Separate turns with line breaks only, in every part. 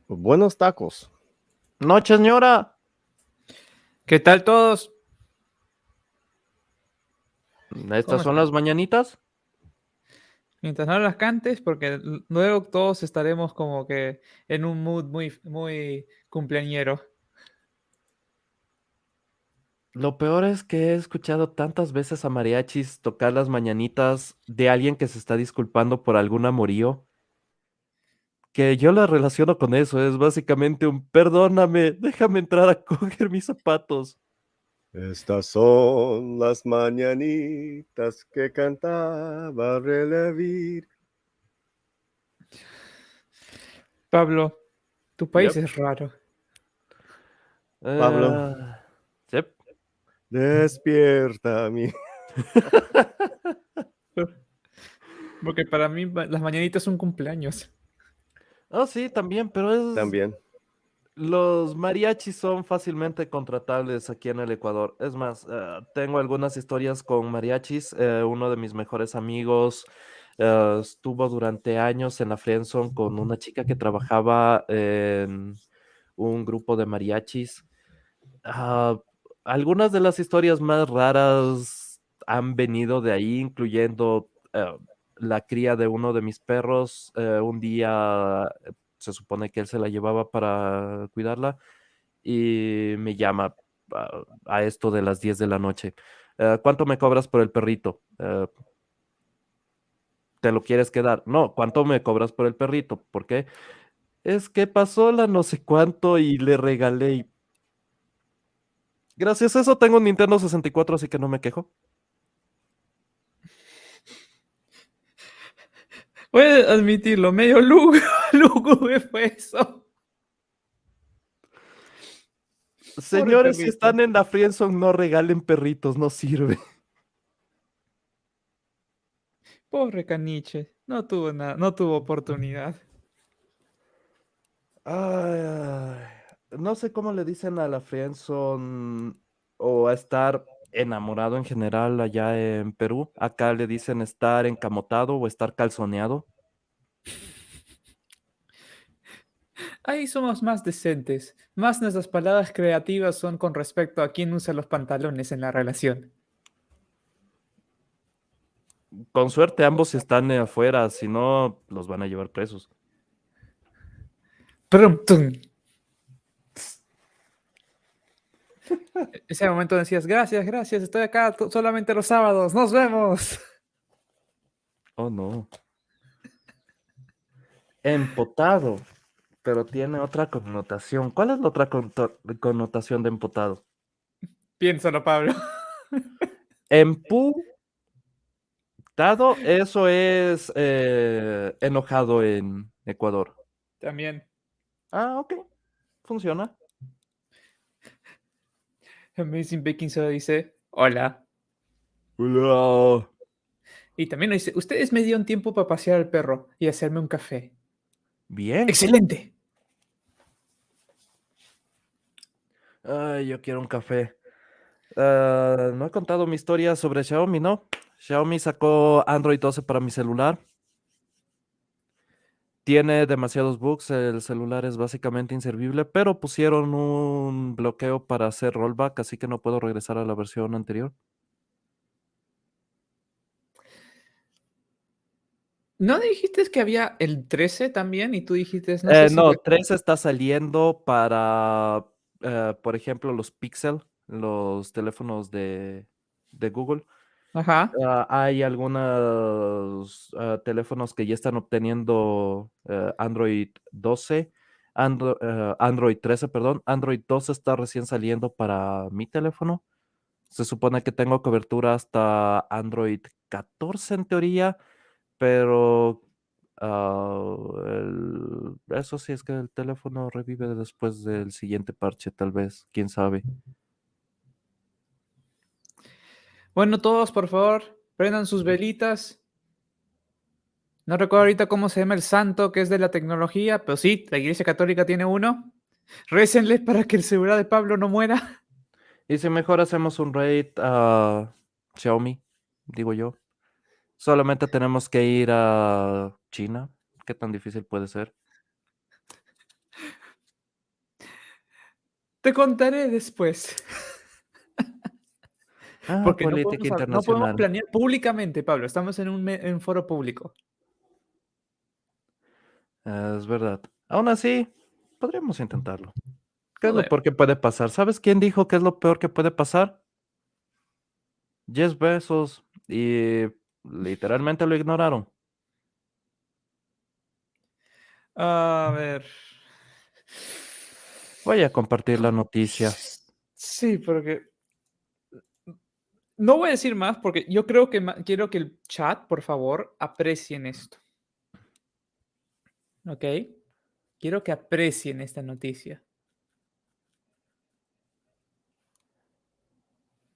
Buenos tacos.
Noche, señora.
¿Qué tal todos? ¿Cómo
Estas son
están?
las mañanitas.
Mientras no las cantes, porque luego todos estaremos como que en un mood muy cumpleañero.
Lo peor es que he escuchado tantas veces a mariachis tocar las mañanitas de alguien que se está disculpando por algún amorío, que yo la relaciono con eso. Es básicamente un perdóname, déjame entrar a coger mis zapatos.
Estas son las mañanitas que cantaba Relevir.
Pablo, tu país
Yep.
es raro.
Pablo,
Eh, Yep.
despierta mi.
Porque para mí las mañanitas son cumpleaños.
Oh, sí, también, pero
También.
los mariachis son fácilmente contratables aquí en el Ecuador. Es más, tengo algunas historias con mariachis. Uno de mis mejores amigos estuvo durante años en la friendzone con una chica que trabajaba en un grupo de mariachis. Ah, Algunas de las historias más raras han venido de ahí, incluyendo la cría de uno de mis perros. Un día se supone que él se la llevaba para cuidarla y me llama a esto de las 10 de la noche. ¿Cuánto me cobras por el perrito? ¿Te lo quieres quedar? No, ¿cuánto me cobras por el perrito? ¿Por qué? Es que pasó la no sé cuánto y le regalé. Gracias a eso tengo un Nintendo 64, así que no me quejo.
Voy a admitirlo, medio lúgubre fue eso. Pobre
Señores, si
perrito.
están en la friendzone, no regalen perritos, no sirve.
Pobre caniche. No tuvo nada, no tuvo oportunidad.
Ay, no sé cómo le dicen a la friendzone o a estar enamorado en general allá en Perú. Acá le dicen estar encamotado o estar calzoneado.
Ahí somos más decentes. Más nuestras palabras creativas son con respecto a quién usa los pantalones en la relación.
Con suerte ambos están afuera, si no, los van a llevar presos.
Prum, tum. Ese momento decías, gracias, gracias, estoy acá solamente los sábados, nos vemos.
Oh, no. Empotado, pero tiene otra connotación. ¿Cuál es la otra connotación de empotado?
Piénsalo, Pablo.
Emputado, eso es enojado en Ecuador.
También,
Ah, ok, funciona.
Amazing Baking Soda dice, hola.
Hola.
Y también nos dice, ustedes me dieron tiempo para pasear al perro y hacerme un café.
Bien.
¡Excelente!
Ay, yo quiero un café. No he contado mi historia sobre Xiaomi, ¿no? Xiaomi sacó Android 12 para mi celular. Tiene demasiados bugs, el celular es básicamente inservible, pero pusieron un bloqueo para hacer rollback, así que no puedo regresar a la versión anterior.
¿No dijiste que había el 13 también? Y tú dijiste, no sé si...
No, 3 está saliendo para, por ejemplo, los Pixel, los teléfonos de Google.
Ajá.
Hay algunos teléfonos que ya están obteniendo Android 12, Android 13, perdón. Android 12 está recién saliendo para mi teléfono. Se supone que tengo cobertura hasta Android 14 en teoría, pero eso sí es que el teléfono revive después del siguiente parche, tal vez, quién sabe.
Bueno, todos, por favor, prendan sus velitas. No recuerdo ahorita cómo se llama el santo que es de la tecnología, pero sí, la Iglesia Católica tiene uno. Récenle para que el celular de Pablo no muera.
Y si mejor hacemos un raid a Xiaomi, digo yo. Solamente tenemos que ir a China. ¿Qué tan difícil puede ser?
Te contaré después. Porque no
política
no podemos
internacional.
planear públicamente, Pablo. Estamos en un foro público.
Es verdad. Aún así, podríamos intentarlo. ¿Qué es lo
Joder.
peor que puede pasar? ¿Sabes quién dijo que es lo peor que puede pasar? Jeff Bezos. Y literalmente lo ignoraron.
A ver.
Voy a compartir la noticia.
Sí, porque no voy a decir más porque yo creo que quiero que el chat, por favor, aprecien esto. ¿Ok? Quiero que aprecien esta noticia.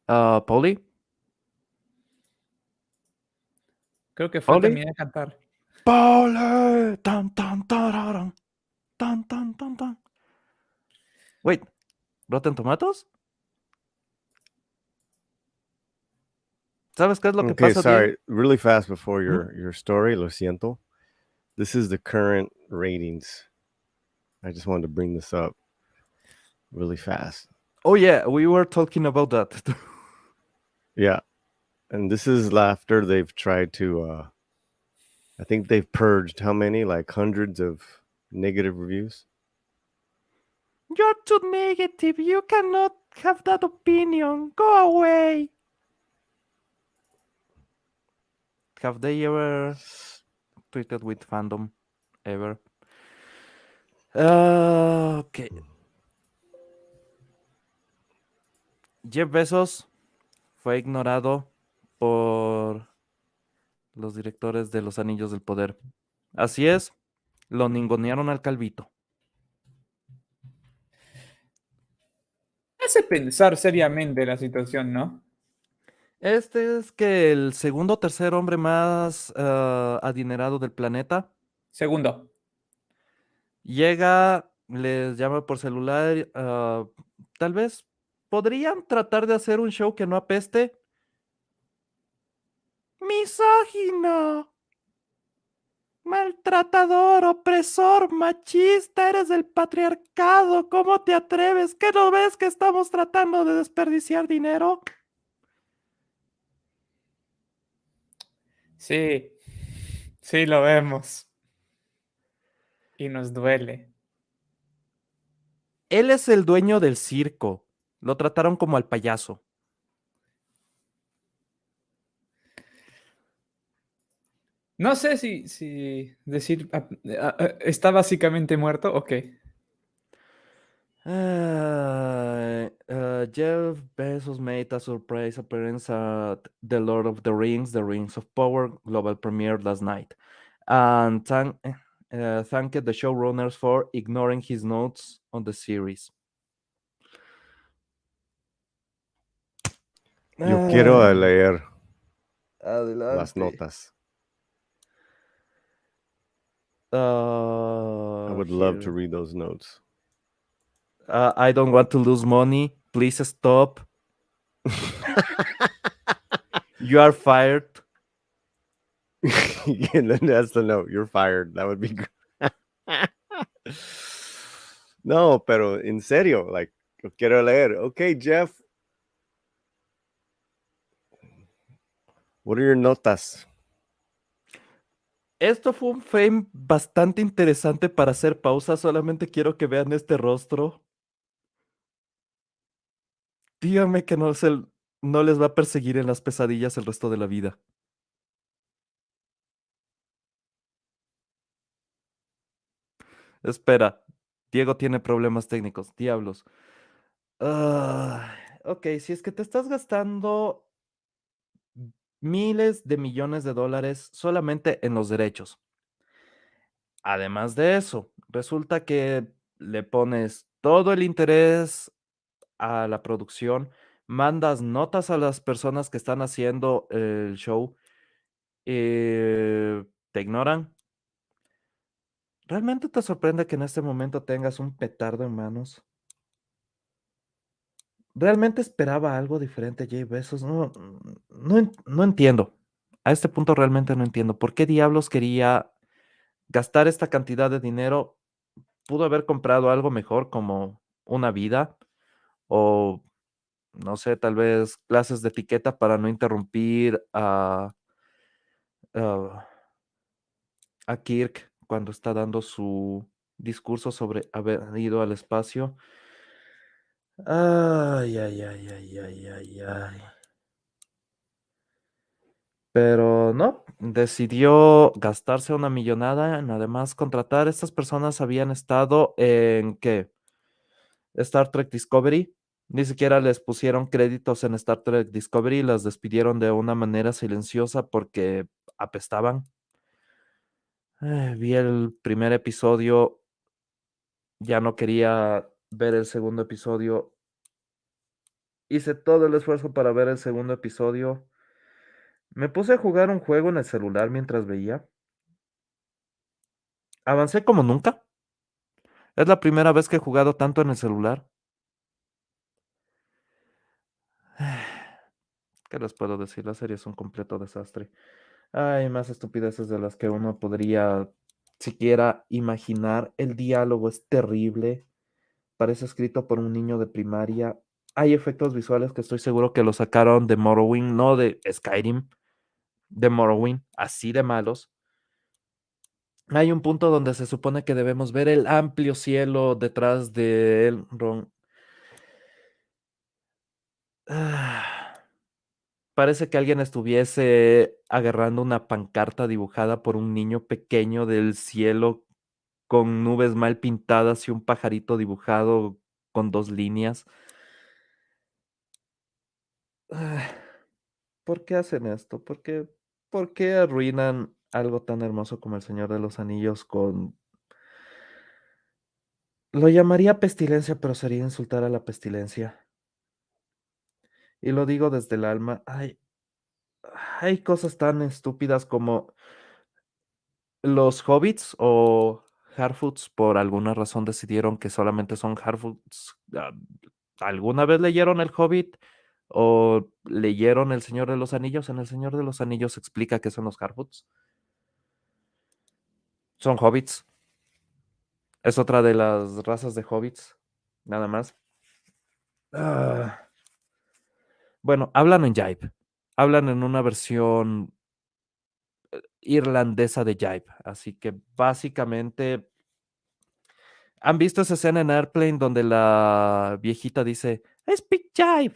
Pauli,
Creo que fue
Pauli,
terminar de cantar.
Pauli, tan, tan, tararan, tan, tan, tan, tan. Wait, ¿Rotten Tomatoes? ¿Sabes qué es lo que
Okay,
pasa, Diego?
sorry. Really fast before
¿Mm?
your story, lo siento. This is the current ratings. I just wanted to bring this up really fast.
Oh yeah, we were talking about that.
Yeah. And this is after they've tried to I think they've purged how many? Like hundreds of negative reviews.
You're too negative. You cannot have that opinion. Go away. Have they ever tweeted with fandom? Ever? Ok. Jeff Bezos fue ignorado por los directores de los Anillos del Poder. Así es, lo ningunearon al calvito.
Hace pensar seriamente la situación, ¿no?
Este es que el segundo o tercer hombre más adinerado del planeta
Segundo.
llega, les llama por celular, tal vez podrían tratar de hacer un show que no apeste. Misógino, maltratador, opresor, machista, eres del patriarcado, ¿cómo te atreves? ¿Qué no ves que estamos tratando de desperdiciar dinero?
Sí, sí lo vemos. Y nos duele.
Él es el dueño del circo. Lo trataron como al payaso.
No sé si decir está básicamente muerto o qué.
Jeff Bezos made a surprise appearance at The Lord of the Rings of Power global premiere last night, and thanked the showrunners for ignoring his notes on the series.
Yo quiero leer las
Adelante.
notas. I would love to
Here.
read those notes.
I don't want to lose money. Please stop. You are fired.
Yeah, that's the note. You're fired. That would be good. No, pero en serio, like, yo quiero leer. Okay, Jeff. What are your notas?
Esto fue un frame bastante interesante para hacer pausa. Solamente quiero que vean este rostro. Dígame que no les va a perseguir en las pesadillas el resto de la vida. Espera, Diego tiene problemas técnicos. Diablos. Ok, si es que te estás gastando miles de millones de dólares solamente en los derechos. Además de eso, resulta que le pones todo el interés a la producción, mandas notas a las personas que están haciendo el show, te ignoran. ¿Realmente te sorprende que en este momento tengas un petardo en manos? ¿Realmente esperaba algo diferente, Jay Bezos? No entiendo. A este punto realmente no entiendo. ¿Por qué diablos quería gastar esta cantidad de dinero? Pudo haber comprado algo mejor como una vida. o no sé, tal vez clases de etiqueta para no interrumpir a, a Kirk cuando está dando su discurso sobre haber ido al espacio. Ay, ay, ay, ay, ay, ay, ay. Pero no, decidió gastarse una millonada en además contratar. Estas personas habían estado en ¿qué? Star Trek Discovery. Ni siquiera les pusieron créditos en Star Trek Discovery, las despidieron de una manera silenciosa porque apestaban. Vi el primer episodio, ya no quería ver el segundo episodio. Hice todo el esfuerzo para ver el segundo episodio. Me puse a jugar un juego en el celular mientras veía. Avancé como nunca. Es la primera vez que he jugado tanto en el celular. ¿Qué les puedo decir? La serie es un completo desastre. Hay más estupideces de las que uno podría siquiera imaginar. El diálogo es terrible. Parece escrito por un niño de primaria. Hay efectos visuales que estoy seguro que lo sacaron de Morrowind, no de Skyrim, de Morrowind, así de malos. Hay un punto donde se supone que debemos ver el amplio cielo detrás de él. Parece que alguien estuviese agarrando una pancarta dibujada por un niño pequeño del cielo con nubes mal pintadas y un pajarito dibujado con dos líneas. Ah, ¿Por qué hacen esto? ¿Por qué arruinan algo tan hermoso como el Señor de los Anillos con... Lo llamaría pestilencia, pero sería insultar a la pestilencia. Y lo digo desde el alma. Hay cosas tan estúpidas como los hobbits o Harfoots por alguna razón decidieron que solamente son Harfoots. ¿Alguna vez leyeron El Hobbit o leyeron El Señor de los Anillos? En El Señor de los Anillos se explica qué son los Harfoots. Son hobbits. Es otra de las razas de hobbits. Nada más. Ah, Bueno, hablan en Jive. Hablan en una versión irlandesa de Jive. Así que básicamente ¿han visto esa escena en Airplane donde la viejita dice, Speak Jive?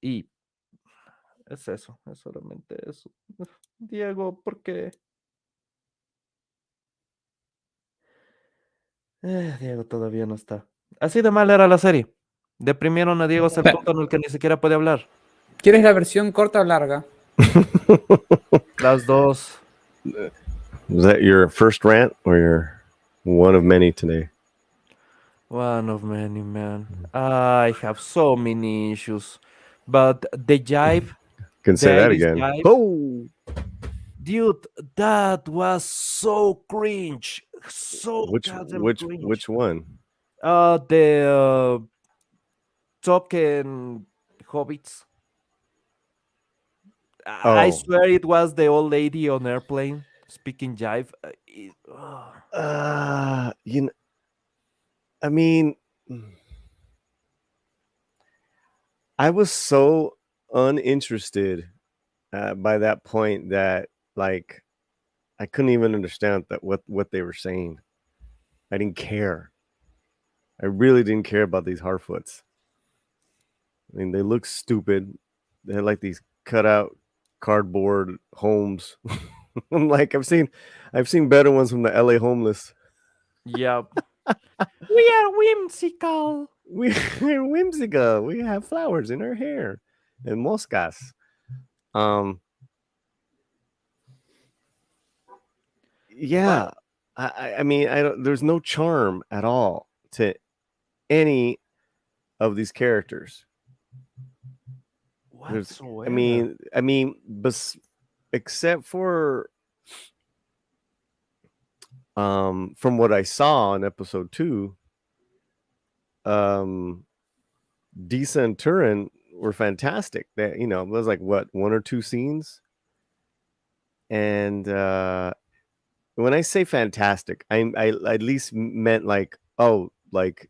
Y es eso, es solamente eso. Diego, ¿por qué? Diego todavía no está. Así de mal era la serie. Deprimieron a Diego hasta el
Bueno,
punto en el que ni siquiera puede hablar.
¿quieres la versión corta o larga?
Las dos.
Was that your first rant or your one of many today?
One of many, man. I have so many issues. But the Jive,
Can
the
say that
80s
again.
Jive,
Oh,
dude, that was so cringe. So goddamn cringe.
which one?
The token hobbits. I
Oh,
swear it was the old lady on airplane speaking jive.
you know, I mean, I was so uninterested by that point that like I couldn't even understand that what they were saying. I didn't care. I really didn't care about these Harfoots. I mean, they look stupid. They had like these cutout cardboard homes. I'm like, I've seen better ones from the LA homeless.
Yeah. We are whimsical.
We're whimsical. We have flowers in our hair and moscas. Yeah.
But
I mean, I don't. There's no charm at all to any of these characters. There's,
whatsoever.
except for from what I saw in episode 2, Disa and Turin were fantastic. That it was like what, one or two scenes, and when I say fantastic, I at least meant like, oh, like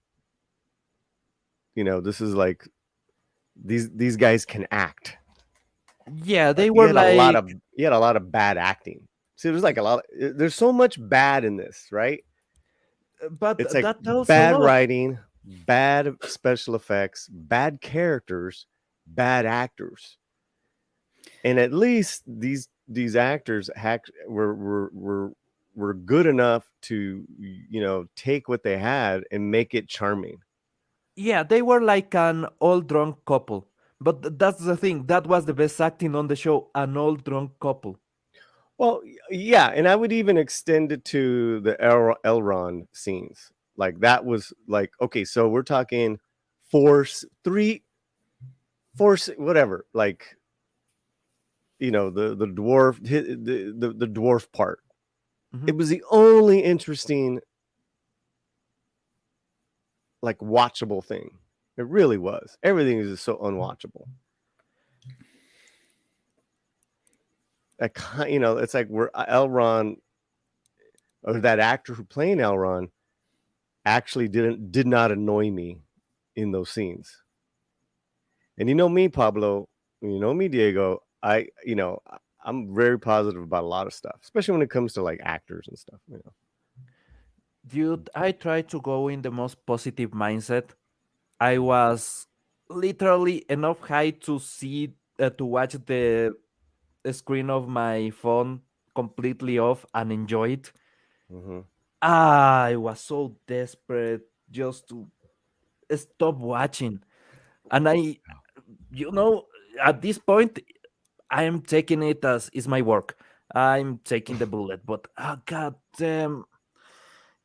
this is like these guys can act.
Yeah, they
You
were
had a lot
like,
of bad acting. See, there's like a lot. There's so much bad in this, right?
but
It's like
that tells a
bad
lot.
writing, bad special effects, bad characters, bad actors, and at least these actors were good enough to take what they had and make it charming.
Yeah, they were like an old drunk couple. But that's the thing. That was the best acting on the show, an old drunk couple.
Well, yeah, and I would even extend it to the Elrond scenes. Like that was like, okay, so we're talking three, force, whatever. Like the dwarf, the dwarf part.
Mhm.
It was the only interesting, like watchable thing. It really was. Everything is just so unwatchable. It's like we're Elrond, or that actor who playing Elrond actually did not annoy me in those scenes. And you know me, Pablo, you know me, Diego, I'm very positive about a lot of stuff, especially when it comes to like actors and stuff.
Dude, I tried to go in the most positive mindset. I was literally enough high to to watch the screen of my phone completely off and enjoy it.
Hmm.
I was so desperate just to stop watching. And you know, at this point, I am taking it as is my work. I'm taking the bullet, but god damn,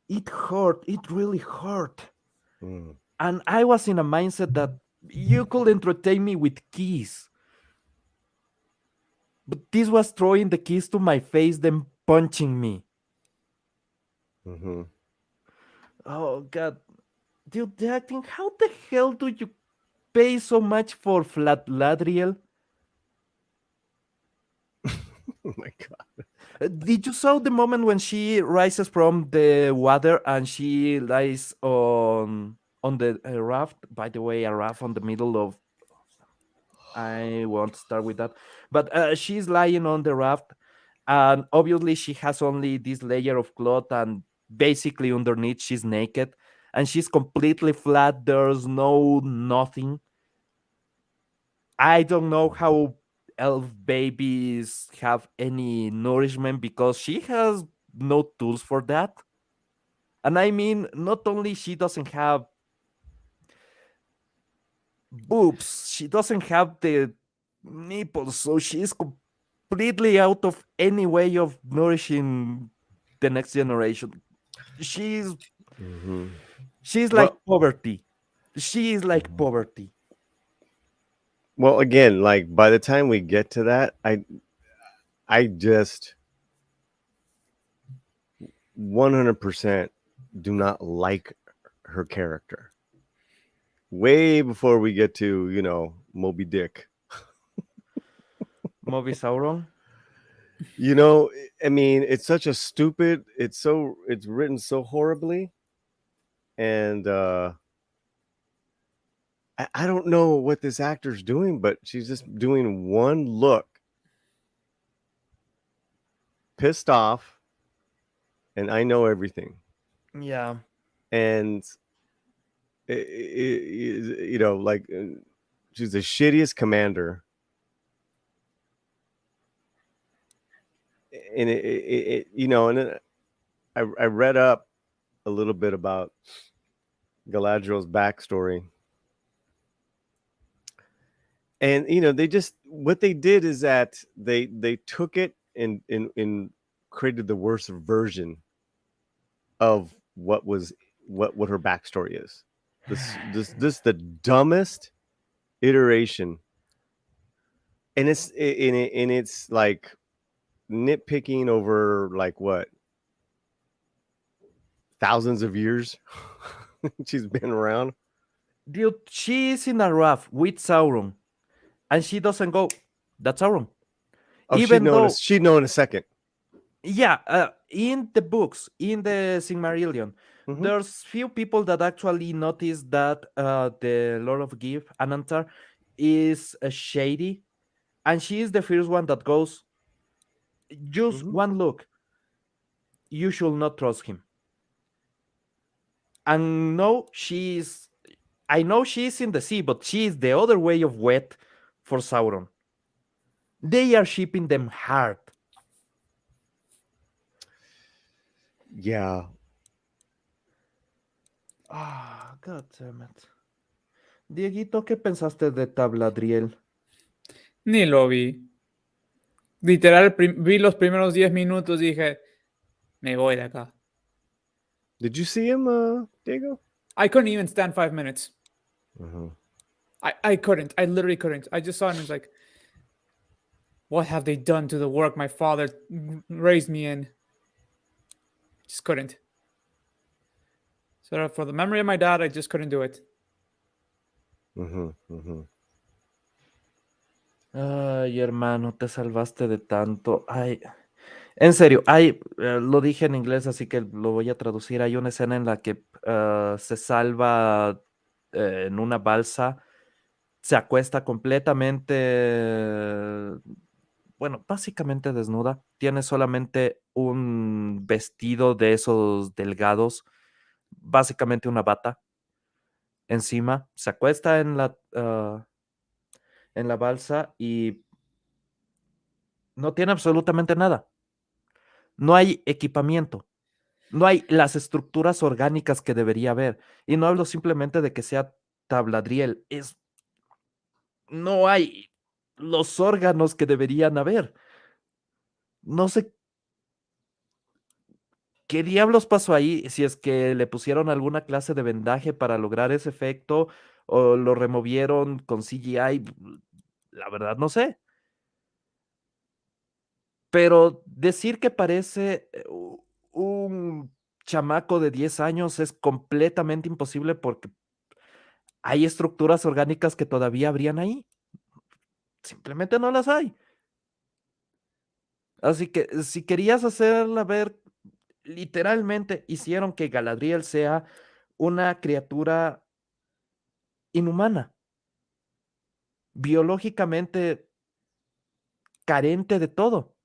it hurt. It really hurt.
Mm.
And I was in a mindset that you could entertain me with keys. But this was throwing the keys to my face, then punching me.
Hmm.
Oh god. Dude, the acting, how the hell do you pay so much for Flat Ladriel?
Oh my god.
Did you saw the moment when she rises from the water and she lies on the raft? By the way, a raft on the middle of, I won't start with that, but she's lying on the raft, and obviously she has only this layer of cloth, and basically underneath she's naked, and she's completely flat. There's no nothing. I don't know how elf babies have any nourishment because she has no tools for that. And I mean, not only she doesn't have boobs, she doesn't have the nipples, so she's completely out of any way of nourishing the next generation. She's
Hmm.
she's like
Well,
poverty. She is like poverty.
well, again, like by the time we get to that, I just 100% do not like her character. Way before we get to Moby Dick.
Moby Sauron.
I mean, it's such a stupid. It's written so horribly, and I don't know what this actor's doing, but she's just doing one look, pissed off, and I know everything.
Yeah.
And like she's the shittiest commander, and and then I read up a little bit about Galadriel's backstory, and they just what they did is that they took it and created the worst version of what her backstory is. This the dumbest iteration, and it's like nitpicking over like what thousands of years she's been around.
Dude, she is in a raft with Sauron, and she doesn't go, that's Sauron.
Oh,
Even though,
she'd know in a second.
yeah, in the books, in the Silmarillion,
Mm-hmm.
there's few people that actually notice that the Lord of Give, Anantar, is shady, and she is the first one that goes, just one look, you should not trust him. And no, I know she's in the sea, but she is the other way of wet for Sauron. They are shipping them hard.
Yeah.
Ah, God damn it. Dieguito, ¿qué pensaste de Tabladriel?
Ni lo vi. Literal, vi los primeros 10 minutos y dije, me voy de acá.
Did you see him, Diego?
I couldn't even stand 5 minutes.
Uh-huh.
I couldn't. I literally couldn't. I just saw him and was like, what have they done to the work my father raised me in? Just couldn't. So for the memory of my dad, I just couldn't do it.
Ay, hermano, te salvaste de tanto. Ay, en serio, lo dije en inglés, así que lo voy a traducir. Hay una escena en la que se salva en una balsa, se acuesta completamente, bueno, básicamente desnuda. Tiene solamente un vestido de esos delgados, básicamente una bata encima. Se acuesta en la balsa y no tiene absolutamente nada. No hay equipamiento. No hay las estructuras orgánicas que debería haber. Y no hablo simplemente de que sea tabladriel. No hay los órganos que deberían haber. No sé qué diablos pasó ahí, si es que le pusieron alguna clase de vendaje para lograr ese efecto o lo removieron con CGI. La verdad no sé. Pero decir que parece un chamaco de 10 años es completamente imposible porque hay estructuras orgánicas que todavía habrían ahí. Simplemente no las hay. Así que si querías hacerla ver, literalmente hicieron que Galadriel sea una criatura inhumana, biológicamente carente de todo.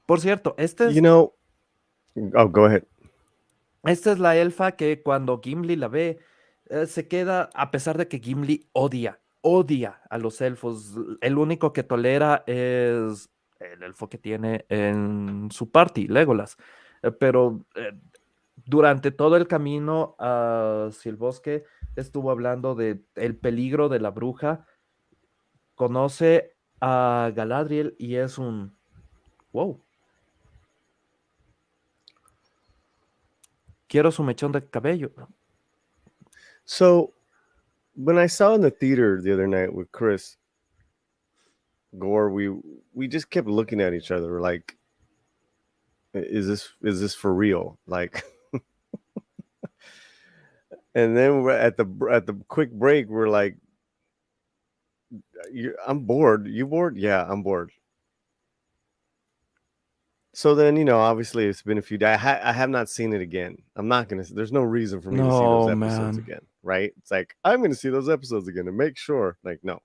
Por cierto,
You know, oh, go ahead.
esta es la elfa que cuando Gimli la ve, se queda, a pesar de que Gimli odia a los elfos. El único que tolera es el elfo que tiene en su party, Legolas. Pero durante todo el camino hacia el bosque estuvo hablando de el peligro de la bruja. Conoce a Galadriel y es un wow. Quiero su mechón de cabello.
So, when I saw in the theater the other night with Chris Gore, we just kept looking at each other like, is this for real? Like, and then we're at the quick break, we're like, I'm bored. You bored? Yeah, I'm bored. So then, obviously it's been a few days. I have not seen it again. I'm not going to, there's no reason for me to see those
No,
episodes
man.
again, right? It's like, I'm going to see those episodes again to make sure. Like, no.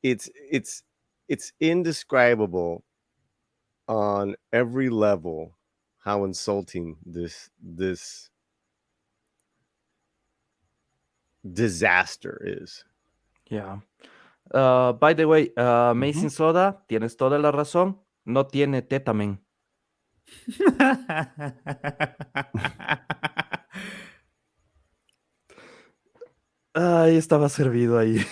It's indescribable on every level how insulting this disaster is.
Yeah. By the way, Amazing Soda, tienes toda la razón. No tiene tetamen. Ahí estaba servido ahí.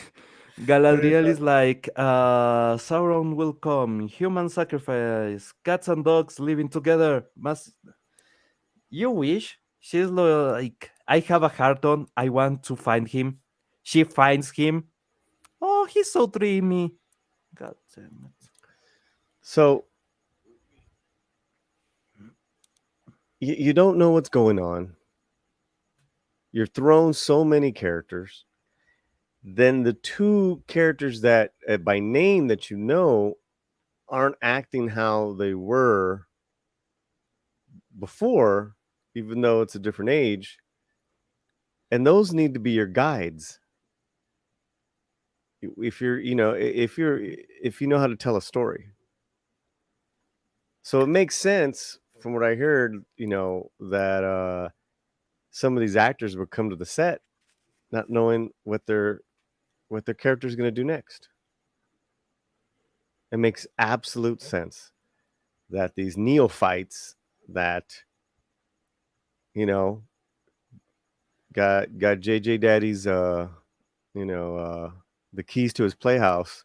Galadriel is like, Sauron will come, human sacrifice, cats and dogs living together. You wish? She's like, I have a heart on, I want to find him. She finds him. Oh, he's so dreamy. God damn it.
So you don't know what's going on. You're thrown so many characters. Then the two characters that by name that aren't acting how they were before. even though it's a different age. And those need to be your guides. If you're, if you know how to tell a story. So it makes sense from what I heard, that some of these actors would come to the set not knowing what their character is going to do next. It makes absolute sense that these neophytes that got JJ Daddy's the keys to his playhouse.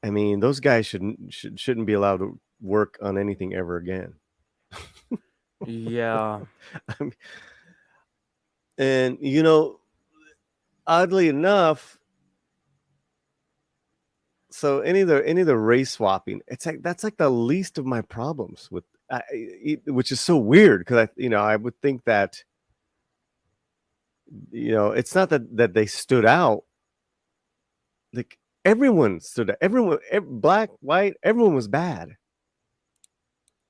I mean, those guys shouldn't be allowed to work on anything ever again.
Yeah.
I mean, and oddly enough, so any of the race swapping, it's like that's like the least of my problems with, which is so weird because I would think that it's not that they stood out. Like everyone stood out. Everyone, black, white, everyone was bad.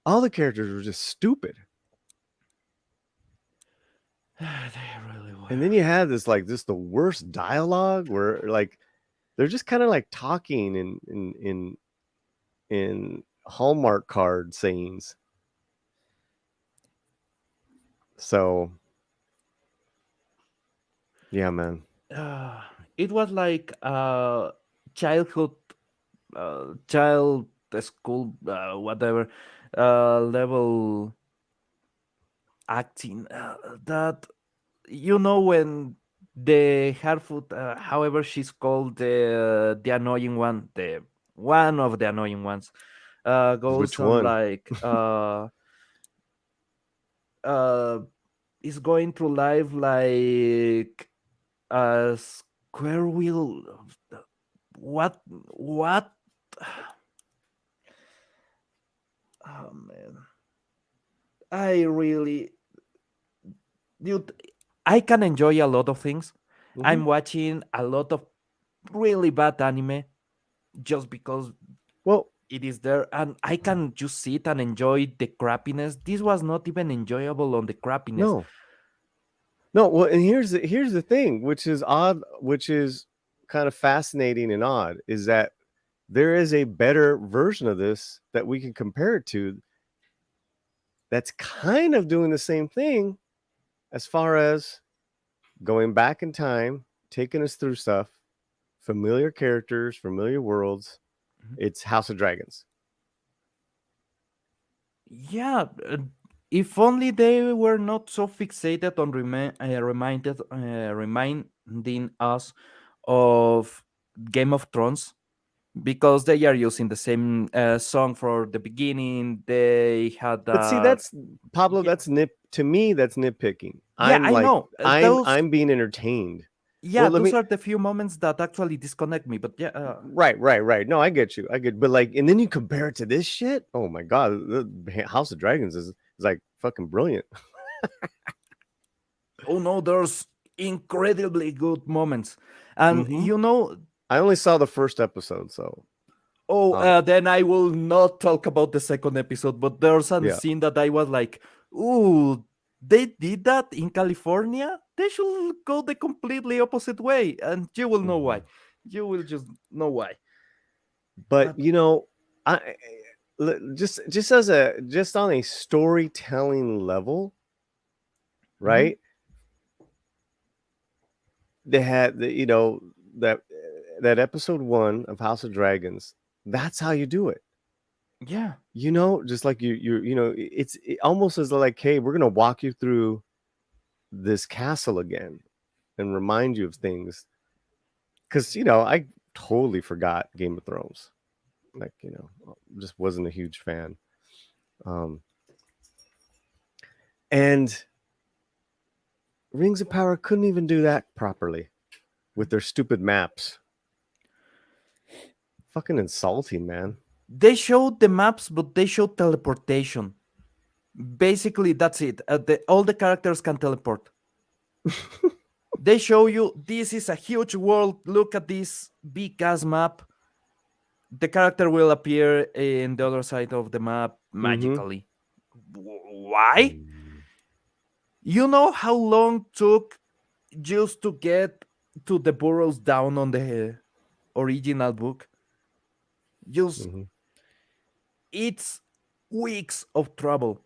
All the characters were just stupid.
They really were.
And then you had this the worst dialogue where like they're just kind of like talking in Hallmark card sayings. So yeah, man.
It was like childhood, child school, whatever level acting. That when the Harfoot, however she's called, the annoying one, the one of the annoying ones, goes
Which
on
one?
like is going through life like a square wheel. What? Oh man, I really, dude, I can enjoy a lot of things.
Mhm.
I'm watching a lot of really bad anime just because
Well,
it is there, and I can just sit and enjoy the crappiness. This was not even enjoyable on the crappiness.
no. Well, and here's the thing, which is odd, which is kind of fascinating and odd, is that there is a better version of this that we can compare it to. That's kind of doing the same thing, as far as going back in time, taking us through stuff, familiar characters, familiar worlds.
Mhm.
It's House of Dragons.
Yeah, if only they were not so fixated on reminding us of Game of Thrones, because they are using the same song for the beginning. They had
But see, that's Pablo.
yeah.
That's to me. That's nitpicking.
Yeah,
I'm
I
like,
know. Those
I'm being entertained.
Yeah,
Let
those
me.
are the few moments that actually disconnect me. But yeah,
Right. No, I get you. But and then you compare it to this shit. Oh my god, the House of Dragons is like fucking brilliant.
oh no, there's incredibly good moments, and
Mhm. I only saw the first episode, so.
then I will not talk about the second episode. But there's a
Yeah.
scene that I was like, ooh, they did that in California. They should go the completely opposite way, and you will know why. You will just know why.
But I just on a storytelling level, right? They had that episode 1 of House of Dragons. That's how you do it.
Yeah.
Just like it's almost as like, hey, we're gonna walk you through this castle again and remind you of things, because I totally forgot Game of Thrones. Like, just wasn't a huge fan. And Rings of Power couldn't even do that properly with their stupid maps. Fucking insulting, man.
They showed the maps, but they showed teleportation. Basically, that's it. All the characters can teleport. They show you this is a huge world. Look at this big ass map. the character will appear in the other side of the map magically. Why? You know how long took just to get to the burrows down on the original book? Just
Mm-hmm.
it's weeks of trouble.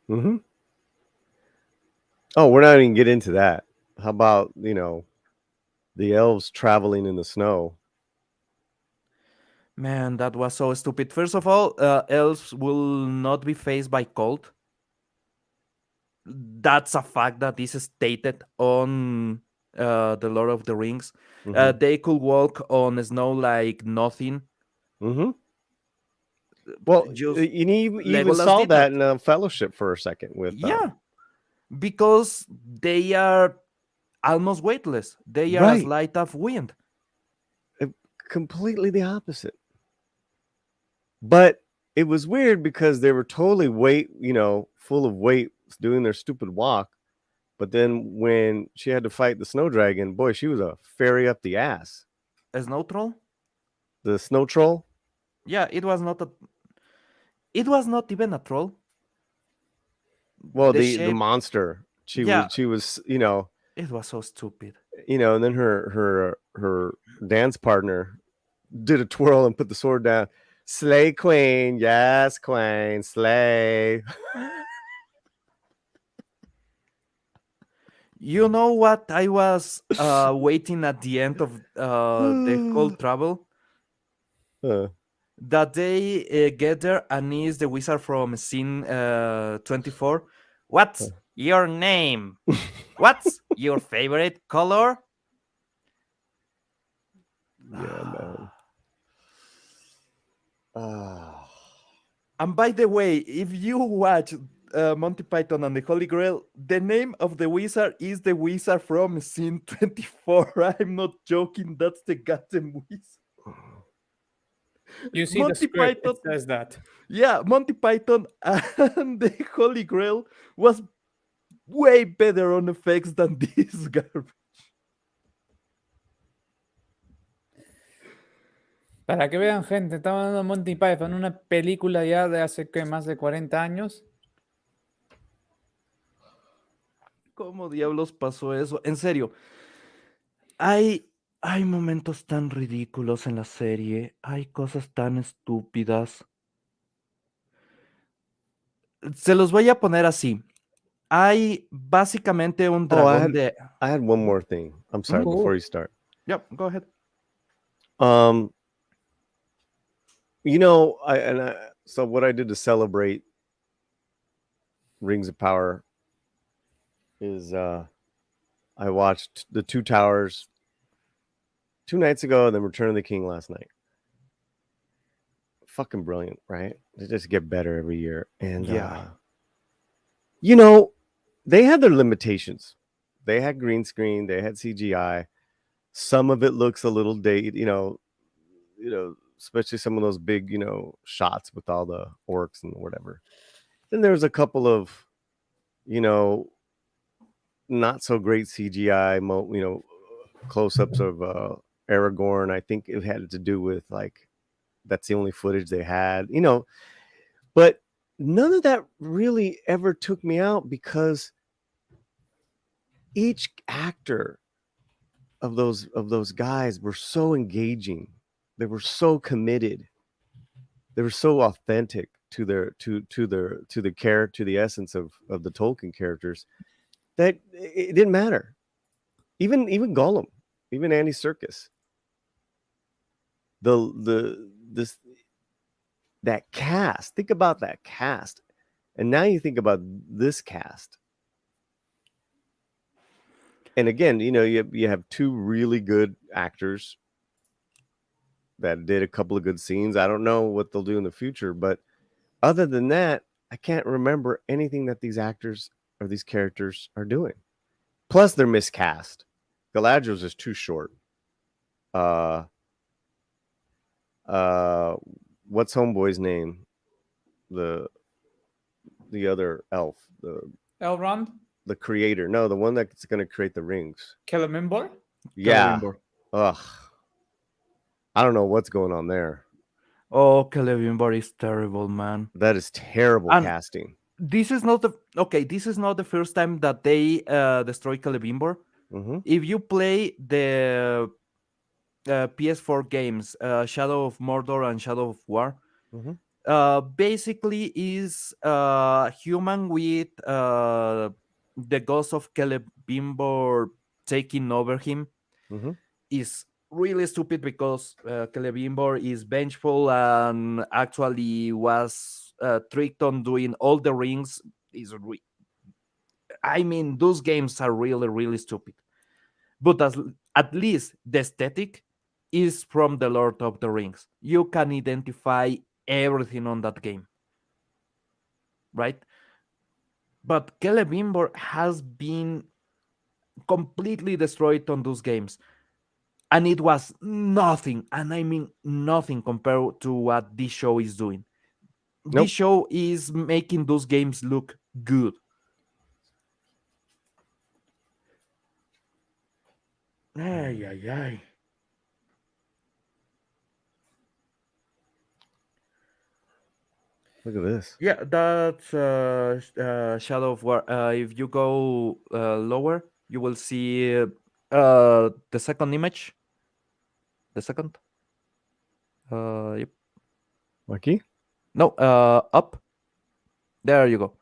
Mm-hmm. Oh, we're not even get into that. How about, the elves traveling in the snow?
Man, that was so stupid. First of all, elves will not be faced by cold. That's a fact that is stated on the Lord of the Rings.
Mm-hmm.
They could walk on snow like nothing.
Mm-hmm. Well,
Just
you even
Legolas
saw
did that.
that in Fellowship for a second with
Yeah, because they are almost weightless. They are as
right,
light as wind.
completely the opposite. But it was weird because they were totally full of weight doing their stupid walk. But then when she had to fight the snow dragon, boy, she was a fairy up the ass.
A snow troll?
The snow troll.
Yeah, it was not a. It was not even a troll.
Well,
The
the
shape,
monster.
yeah,
She was
it was so stupid.
and then her dance partner did a twirl and put the sword down. Slay queen, yes, queen, slay.
You know what? I was waiting at the end of the whole travel
Uh,
that they get there and is the wizard from scene 24. What's your name? What's your favorite color?
yeah, man. Ah.
And by the way, if you watch Monty Python and the Holy Grail, the name of the wizard is the wizard from scene 24. I'm not joking. That's the goddamn wizard.
You see the
Monty
script,
Python.
it says that.
Yeah, Monty Python and the Holy Grail was way better on effects than this garbage.
Para que vean, gente, estamos hablando de Monty Python, una película ya de hace que más de 40 años.
¿Cómo diablos pasó eso? En serio, hay momentos tan ridículos en la serie, hay cosas tan estúpidas. Se los voy a poner así. Hay básicamente un
Oh,
dragón de...
I had one more thing. I'm sorry
Mhm.
before you start.
Yep, go ahead.
So what I did to celebrate Rings of Power is I watched The Two Towers 2 nights ago and then Return of the King last night. Fucking brilliant, right? They just get better every year. And
Yeah.
they had their limitations. They had green screen, they had CGI. Some of it looks a little dated, especially some of those big, shots with all the orcs and whatever. Then there's a couple of, not so great CGI, close-ups of Aragorn. I think it had to do with like that's the only footage they had, but none of that really ever took me out because each actor of those guys were so engaging. They were so committed. They were so authentic to the character, to the essence of the Tolkien characters that it didn't matter. Even Gollum, even Andy Serkis. That cast. Think about that cast, and now you think about this cast. And again, you have two really good actors that did a couple of good scenes. I don't know what they'll do in the future, but other than that, I can't remember anything that these actors or these characters are doing. Plus, they're miscast. Galadriel's is too short. What's Homeboy's name? The other elf,
Elrond?
the creator. No, the one that's going to create the rings.
Celebrimbor?
Yeah.
Celebrimbor.
Ugh. I don't know what's going on there.
Oh, Celebrimbor is terrible, man.
That is terrible
And
casting.
this is not the okay. This is not the first time that they destroy Celebrimbor.
Mm-hmm.
If you play the PS4 games, Shadow of Mordor and Shadow of War,
Mm-hmm.
basically is human with the ghost of Celebrimbor taking over him.
Mm-hmm.
Is really stupid because Celebrimbor is vengeful and actually was tricked on doing all the rings. I mean, those games are really, really stupid. But at least the aesthetic is from the Lord of the Rings. You can identify everything on that game, right? But Celebrimbor has been completely destroyed on those games. And it was nothing, and I mean nothing compared to what this show is doing. This
Nope.
show is making those games look good. Ay, ay, ay.
Look at this.
Yeah, that's Shadow of War. If you go lower, you will see the second image. The second. Yep.
Aquí?
No, up. There you go.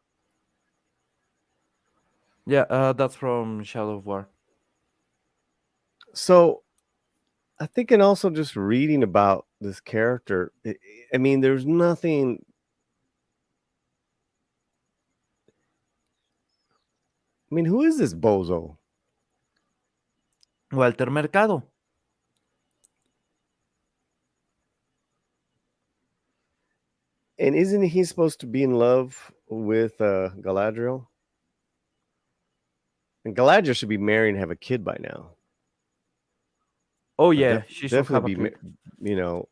Yeah, that's from Shadow of War.
So I think, and also just reading about this character, I mean, there's nothing. I mean, who is this bozo?
Walter Mercado.
And isn't he supposed to be in love with Galadriel? And Galadriel should be married and have a kid by now.
Oh
Or
yeah, she should have a
definitely be,
kid.
you know,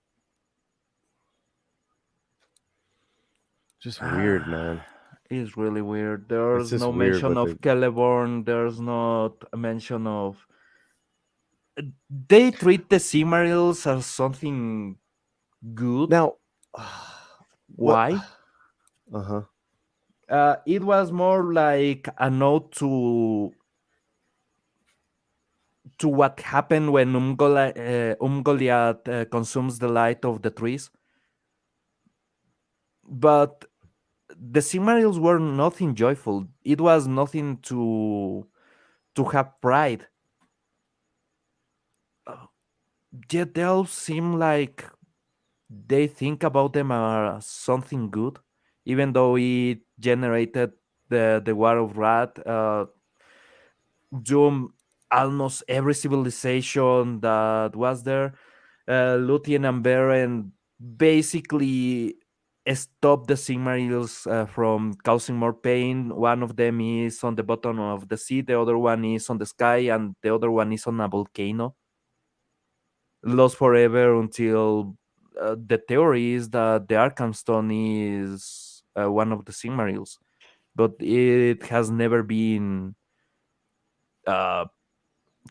just weird, man.
It's really weird.
It's
There's
just
no
weird
mention
what they.
of Celeborn. There's not a mention of. They treat the Silmarils as something good.
Now, what?
Why?
Uh huh.
It was more like a note to what happened when Umgoliath consumes the light of the trees. But the Silmarils were nothing joyful. It was nothing to have pride. Yet they all seem like they think about them as something good, even though it generated the War of Wrath, doom almost every civilization that was there. Luthien and Beren basically stop the Silmarils from causing more pain. One of them is on the bottom of the sea, the other one is on the sky, and the other one is on a volcano. Lost forever until the theory is that the Arkham is one of the Silmarils, but it has never been uh,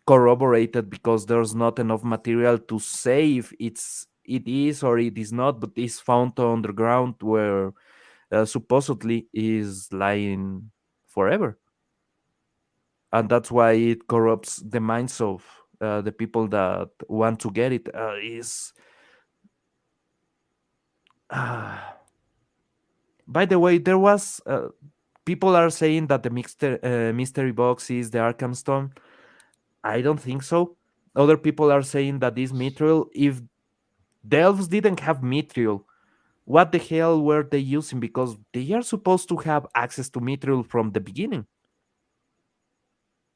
corroborated because there's not enough material to say if it is or it is not, but it's found underground where supposedly is lying forever, and that's why it corrupts the minds of the people that want to get it. Is By the way, there was people are saying that the mystery box is the Arkham Stone. I don't think so. Other people are saying that this mithril, if the elves didn't have mithril, what the hell were they using? Because they are supposed to have access to mithril from the beginning.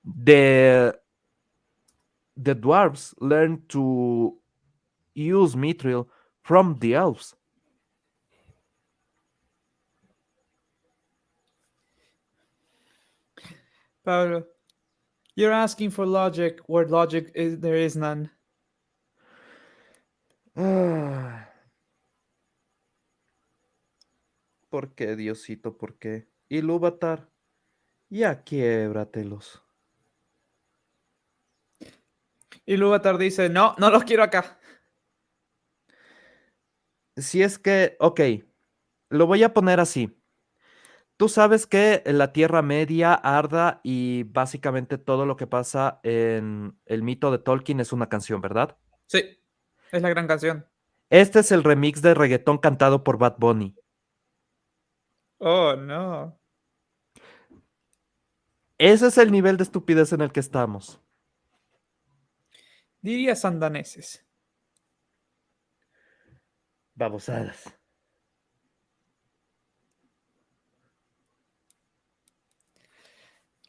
The the dwarves learned to use mithril from the elves.
Pablo, you're asking for logic where logic is there is none.
¿Por qué, Diosito? ¿Por qué? Ilúvatar, ya quiébratelos.
Y Luvatar dice, no, no los quiero acá.
Si es que, ok, lo voy a poner así. Tú sabes que la Tierra Media arda y básicamente todo lo que pasa en el mito de Tolkien es una canción, ¿verdad?
Sí, es la gran canción.
Este es el remix de reggaetón cantado por Bad Bunny.
Oh, no.
Ese es el nivel de estupidez en el que estamos.
Diría sandaneses.
Babosadas.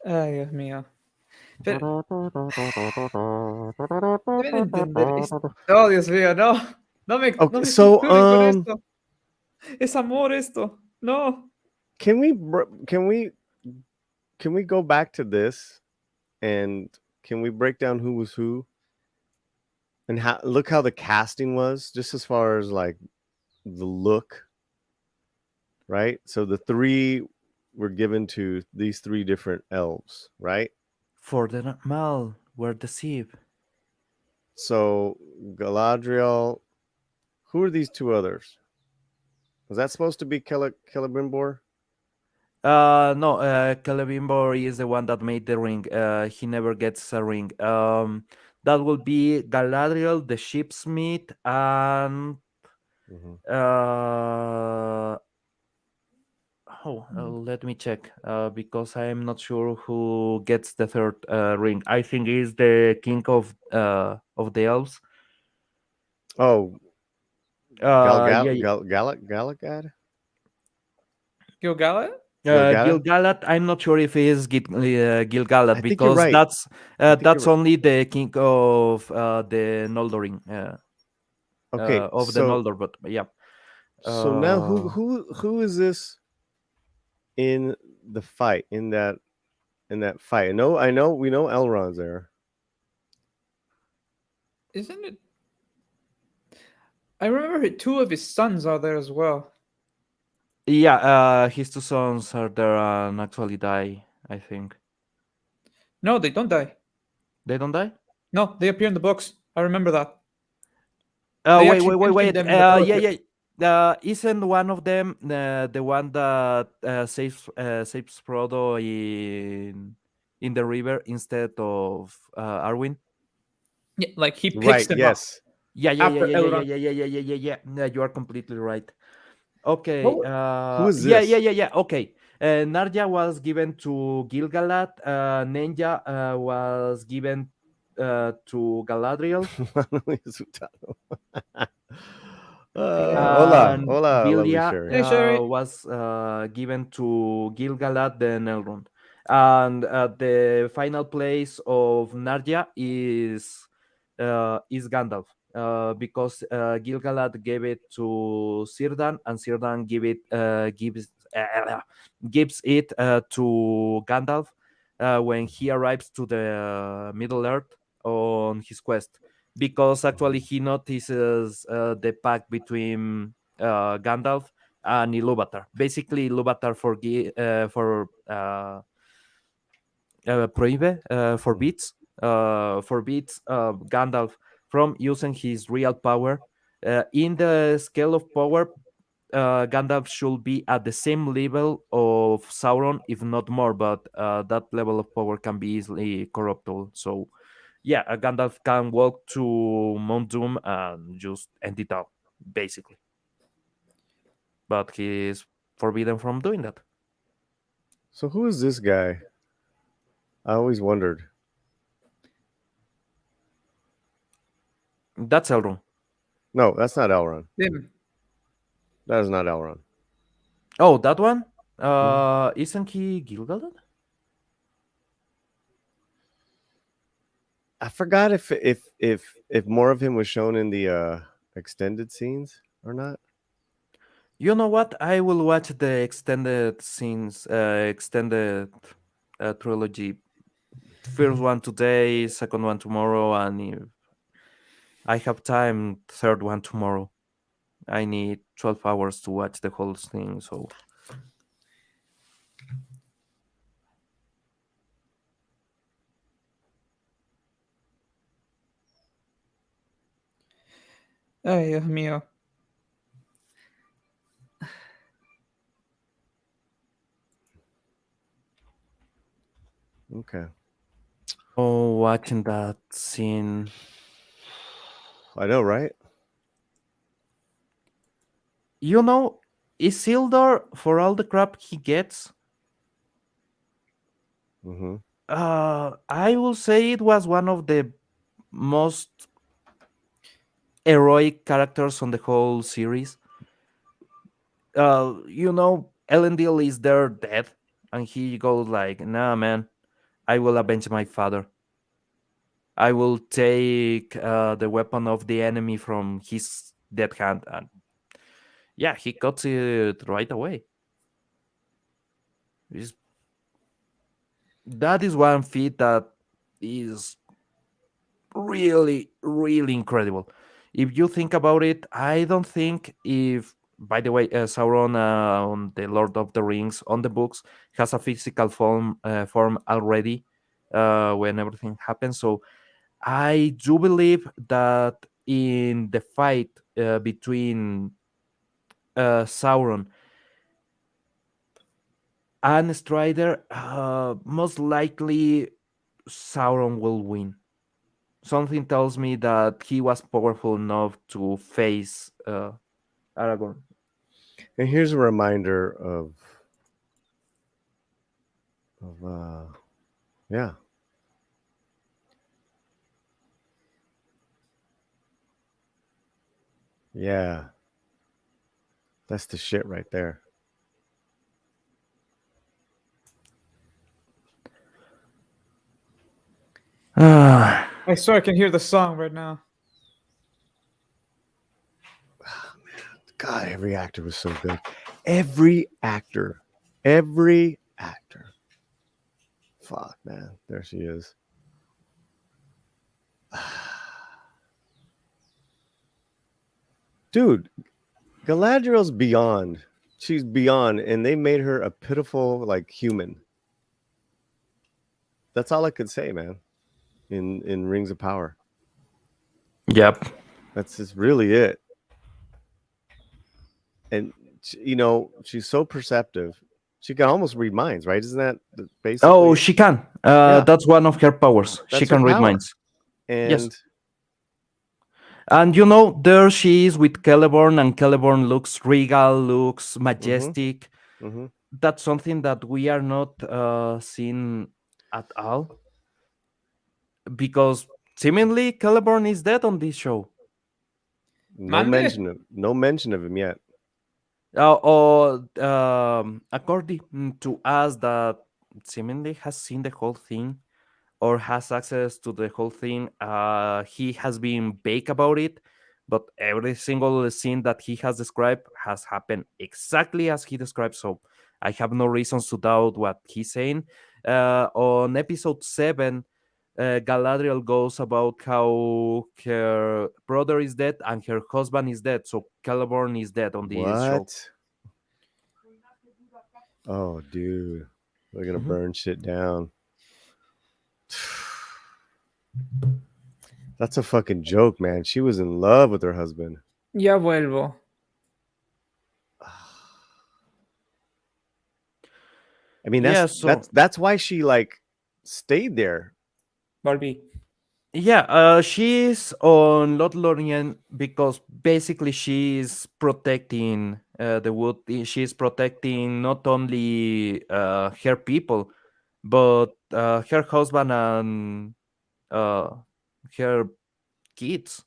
Ay, Dios mío. Pero deben entender esto. Oh, Dios mío, no. No
Okay,
me
so
torturen con esto. Es amor esto. No.
can we can we go back to this and can we break down who was who and how look how the casting was just as far as like the look, right? So the three were given to these three different elves, right?
For the mal were deceived.
So Galadriel, who are these two others? Was that supposed to be Celebrimbor?
No, Celebrimbor is the one that made the ring. He never gets a ring. That will be Galadriel, the shipsmith, and
Mm-hmm.
let me check. Because I am not sure who gets the third ring. I think he's the king of the elves.
Oh,
Yeah, yeah.
Galagad?
¿Gilgalad?
Gilgalad?
Gil-galad. I'm not sure if he is Gil-galad
I think you're
because
right. I think you're
that's
right.
only the king of the Noldoring
Okay,
of the Noldor. But yeah,
so now
uh,
who is this in the fight in that fight? I know we know Elrond's there.
Isn't it? I remember two of his sons are there as well.
yeah. His two sons are there and actually die. I think
No, they don't die.
they don't die.
No, they appear in the books. I remember that. They
Wait,
actually
wait, wait,
mentioned
wait.
them in the
Yeah,
fellowship.
yeah. Isn't one of them the one that saves Frodo in the river instead of Arwen?
Yeah, like he picks
Right,
them up
yes.
Yeah, yeah, yeah,
after
yeah, yeah, yeah,
Elrond.
yeah, yeah, yeah, yeah, yeah, yeah. Yeah, you are completely right. Okay.
What?
Who is
Yeah, yeah,
this?
yeah, yeah. Okay. Narja was given to Gil-galad. Ninja was given to Galadriel.
Hola,
And
hola, lovely
Vilya
Sherry.
Hey, Sherry.
was given to Gil-galad then Elrond. And the final place of Narja is Gandalf. Because Gil-galad gave it to Círdan, and Círdan gives it to Gandalf when he arrives to the Middle Earth on his quest, because actually he notices the pact between Gandalf and Ilúvatar. Basically, Ilúvatar forbids Gandalf from using his real power. In the scale of power, Gandalf should be at the same level of Sauron, if not more, but that level of power can be easily corruptible. So, yeah, Gandalf can walk to Mount Doom and just end it all, basically. But he is forbidden from doing that.
So who is this guy? I always wondered.
That's Elrond.
No, that's not Elrond.
Him.
That is not Elrond.
Oh, that one?
Mhm.
Isn't he Gil-galad?
I forgot if more of him was shown in the extended scenes or not.
You know what? I will watch the extended trilogy. First one today, second one tomorrow, and if I have time, third one tomorrow. I need 12 hours to watch the whole thing, so
Ay, Dios mío.
Okay.
Oh, watching that scene.
I know, right?
You know, Isildur, for all the crap he gets,
Mm-hmm.
I will say it was one of the most heroic characters on the whole series. You know, Elendil is there dead, and he goes like, "Nah, man, I will avenge my father. I will take the weapon of the enemy from his dead hand." And yeah, he cuts it right away. It's- that is one feat that is really, really incredible. If you think about it, I don't think if, by the way, Sauron on the Lord of the Rings on the books has a physical form already when everything happens. So I do believe that in the fight between Sauron and Strider, most likely Sauron will win. Something tells me that he was powerful enough to face Aragorn.
And here's a reminder of yeah. Yeah. That's the shit right there.
Ah,
I swear I can hear the song right now.
God, every actor was so good. Every actor. Every actor. Fuck, man. There she is. Dude, Galadriel's beyond. She's beyond, and they made her a pitiful, like, human. That's all I could say, man. In Rings of Power,
yep.
that's just really it. And you know, she's so perceptive. She can almost read minds, right? Isn't that
Oh,
basically?
she can.
Yeah,
That's one of her powers. She
that's her
can read
power.
minds. Yes.
And
And you know, there she is with Celeborn, and Celeborn looks regal, looks
mm-hmm,
majestic.
mm-hmm.
That's something that we are not seeing at all because seemingly Celeborn is dead on this show.
Mande?
No mention of him yet.
Or according to us, that seemingly has seen the whole thing or has access to the whole thing. He has been vague about it, but every single scene that he has described has happened exactly as he described. So I have no reasons to doubt what he's saying. On episode 7, Galadriel goes about how her brother is dead and her husband is dead. So Celeborn is dead on this show.
What? Oh, dude, we're gonna
Mhm.
burn shit down. That's a fucking joke, man. She was in love with her husband.
Ya vuelvo.
I mean,
Yeah, so
that's why she like stayed there.
Volví.
yeah, she's on Lothlorien because basically she's protecting the wood. She's protecting not only her people, but her husband and uh, her kids.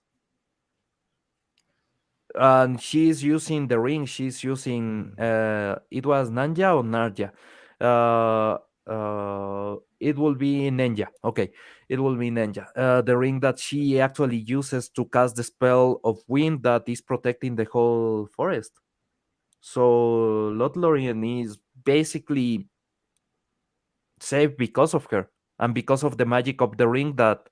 And she's using the ring. She's using it was Nanja or Narja. It will be Ninja. Okay, it will be Ninja. The ring that she actually uses to cast the spell of wind that is protecting the whole forest. So Lothlorien is basically safe because of her and because of the magic of the ring that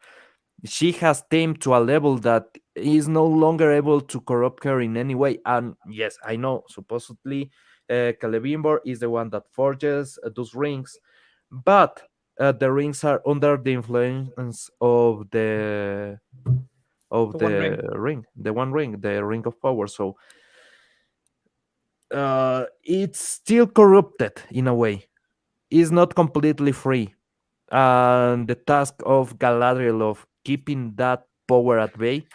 she has tamed to a level that is no longer able to corrupt her in any way. And yes, I know, supposedly, Celebrimbor is the one that forges those rings, but the rings are under the influence of
The One
the
Ring.
ring, the one ring, the ring of power. So it's still corrupted in a way. It's not completely free. And the task of Galadriel of keeping that power at bay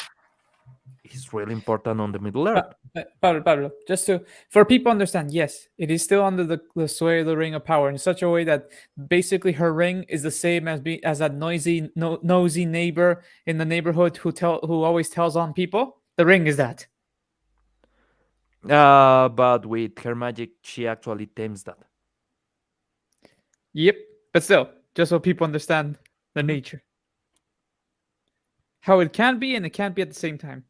is really important on the Middle Earth.
Pablo, just for people understand, yes, it is still under the sway of the Ring of Power in such a way that basically her ring is the same as a nosy neighbor in the neighborhood who always tells on people. The ring is that.
But with her magic, she actually tames that.
Yep, but still, just so people understand the
Mhm.
nature, how it can be and it can't be at the same time.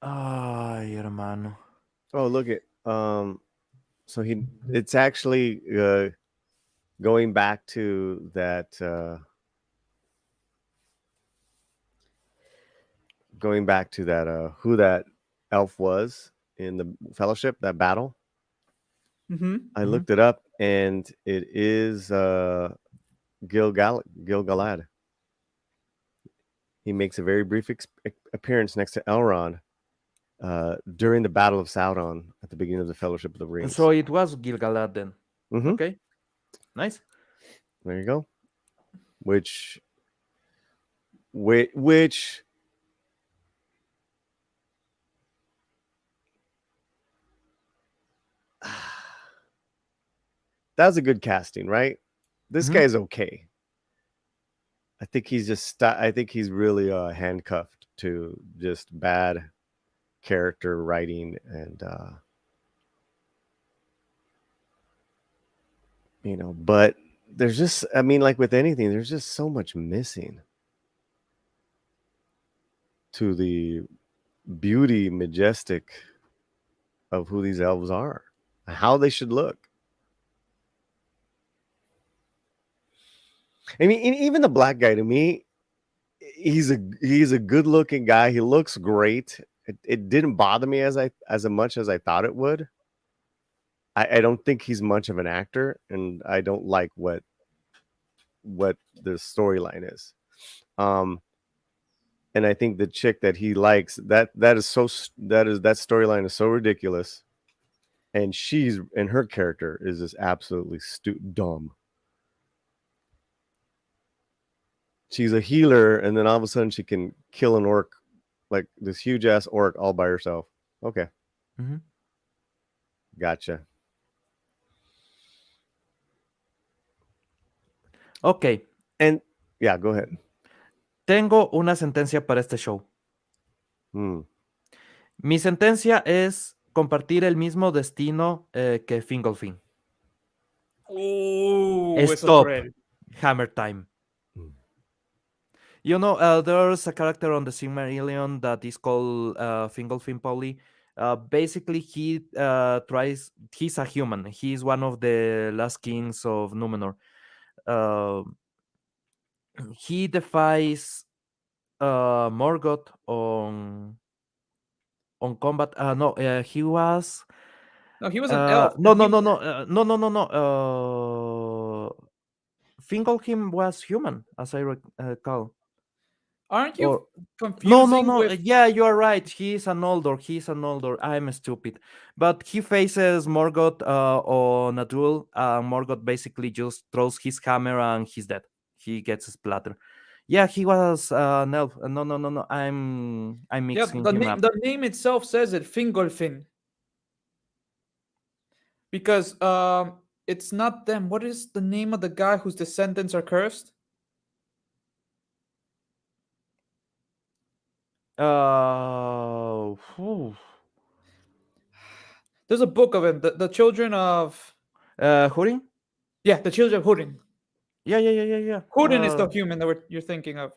Ay, hermano.
Oh, look at so it's actually going back to that who that elf was in the fellowship, that battle.
Mm-hmm.
I
Mhm.
looked it up and it is Gil-galad. He makes a very brief appearance next to Elrond during the Battle of Sauron at the beginning of the Fellowship of the Rings.
So it was Gil-galad then.
Mhm.
Okay, nice.
There you go. Which that was a good casting, right? This
Mhm.
guy's okay. I think he's really handcuffed to just bad character writing and but there's just, I mean, like with anything, there's just so much missing to the beauty majestic of who these elves are, how they should look. I mean, even the black guy, to me, he's a good looking guy. He looks great. It didn't bother me as much as I thought it would. I don't think he's much of an actor, and I don't like what the storyline is. And I think the chick that he likes, that storyline is so ridiculous, and her character is just absolutely dumb. She's a healer, and then all of a sudden she can kill an orc, like this huge ass orc, all by herself. Okay,
Mhm.
gotcha.
Ok,
And yeah, go ahead.
tengo una sentencia para este show.
Hmm.
Mi sentencia es compartir el mismo destino que Fingolfin.
Eso
Stop.
cruel.
Hammer time.
Hmm.
You know, there's a character on the Silmarillion that is called Fingolfin Polly. Basically, he's a human. He's one of the last kings of Numenor. He defies Morgoth on combat. No, he was.
No, he was an elf.
No,
and
no,
he-
no, no, no, no, no, no. Fingolfin was human, as I recall.
Aren't you
Or no, no,
confusing
no.
with?
Yeah, you are right. He's an Noldor. I'm stupid. But he faces Morgoth on a duel. Morgoth basically just throws his hammer and he's dead. He gets splattered. Yeah, he was an elf. No, no, no, no. I'm
Yeah,
mixing
the
him
name
up.
the name itself says it, Fingolfin. Because it's not them. What is the name of the guy whose descendants are cursed?
Whew.
There's a book of it. The children of
Hurin?
the children of Húrin.
Yeah, yeah, yeah, yeah, yeah.
Húrin is the human that you're thinking of.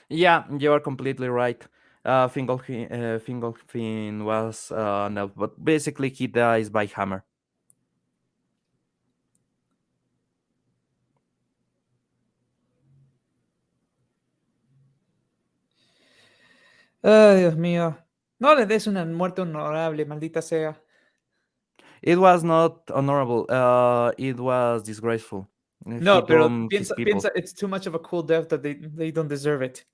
Yeah, you are completely right. Fingolfin was an elf, but basically he dies by hammer.
Ay, Dios mío. No le des una muerte honorable, maldita sea.
It was not honorable. It was disgraceful. He
No, pero
doomed his people.
piensa, it's too much of a cool death that they don't deserve it.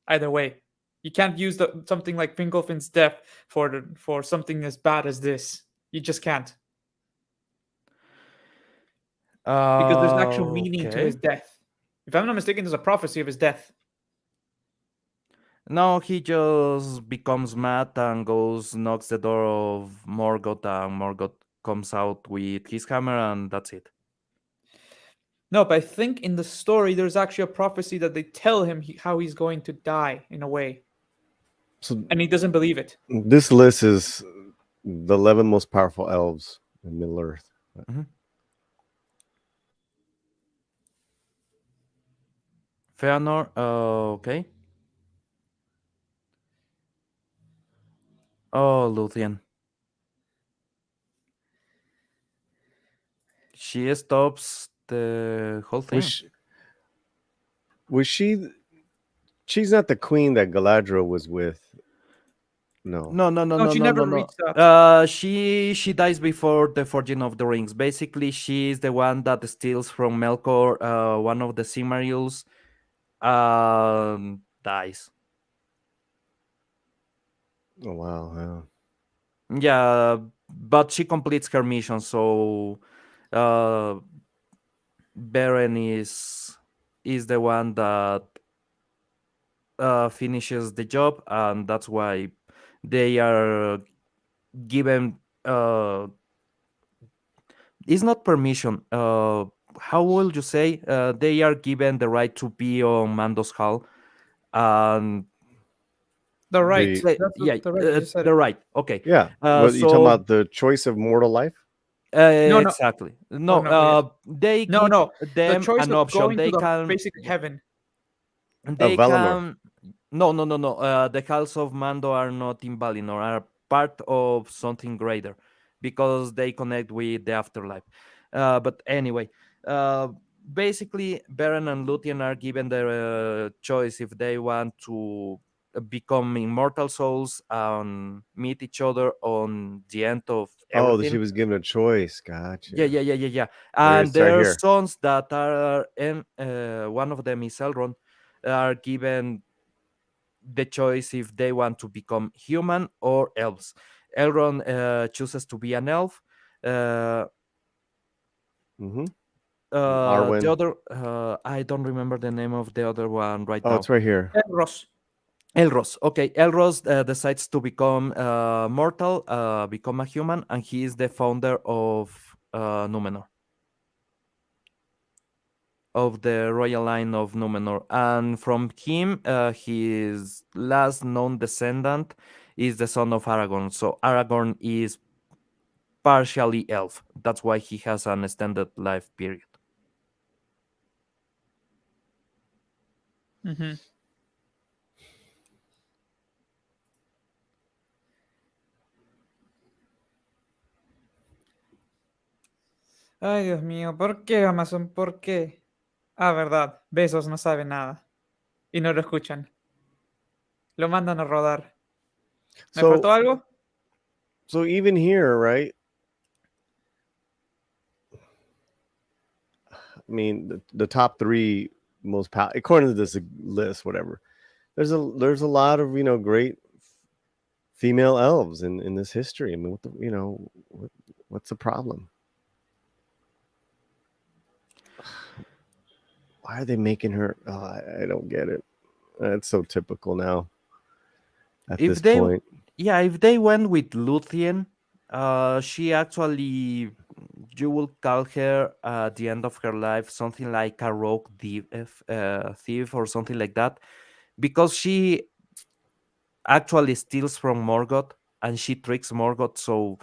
Either way, you can't use something like Fingolfin's death for something as bad as this. You just can't. because there's actual meaning to
Okay.
his death. If I'm not mistaken, there's a prophecy of his death.
No, he just becomes mad and goes, knocks the door of Morgoth, and Morgoth comes out with his hammer, and that's it.
No, but I think in the story there's actually a prophecy that they tell him how he's going to die in a way,
So
and he doesn't believe it.
this list is the 11 most powerful elves in Middle Earth.
Mhm. Feanor, okay. Oh, Luthien. She stops the whole
Was
thing.
she? She's not the queen that Galadriel was with. No.
No, she never reached that.
She dies before the forging of the rings. Basically, she's the one that steals from Melkor, one of the Silmarils, dies.
Oh wow. Yeah.
Yeah, but she completes her mission, so uh, Beren is the one that finishes the job, and that's why they are given. It's not permission. How will you say? They are given the right to be on Mando's Hall, and
The right.
The
That's
yeah,
the right. You just said
the
it.
right. Okay.
yeah. What you talking
So
about? The choice of mortal life?
No, no.
exactly.
Oh
No,
no. Yes.
they
No,
give
no. The
them
choice
an
of
option.
going to the basic heaven.
They
Valinor.
can. No. The halls of Mando are not in Valinor. Are part of something greater, because they connect with the afterlife. But anyway, uh, basically, Beren and Luthien are given the choice if they want to become immortal souls and meet each other on the end of
Oh, she
everything.
was given a choice. Gotcha.
Yeah.
Where
And
it's right
their
here.
sons that are in one of them is Elrond, are given the choice if they want to become human or elves. Elrond chooses to be an elf. Uh,
Mm-hmm.
the
Arwen.
other, I don't remember the name of the other one right
Oh,
now.
it's right here.
Ross.
Elros. Okay, Elros decides to become mortal, become a human, and he is the founder of Numenor, of the royal line of Numenor. And from him, his last known descendant is the son of Aragorn. So Aragorn is partially elf. That's why he has an extended life period.
Mm-hmm. Ay, Dios mío, ¿por qué, Amazon? ¿Por qué? Ah, verdad. Besos no sabe nada. Y no lo escuchan. Lo mandan a rodar. ¿Me faltó
So,
algo?
so even here, right? I mean, the top three most according to this list, whatever. There's a lot of great female elves in this history. I mean, what's the problem? Why are they making her? Oh, I don't get it. It's so typical now. At
If
this
they,
point,
if they went with Luthien, she actually, you will call her at the end of her life something like a rogue thief or something like that, because she actually steals from Morgoth and she tricks Morgoth. So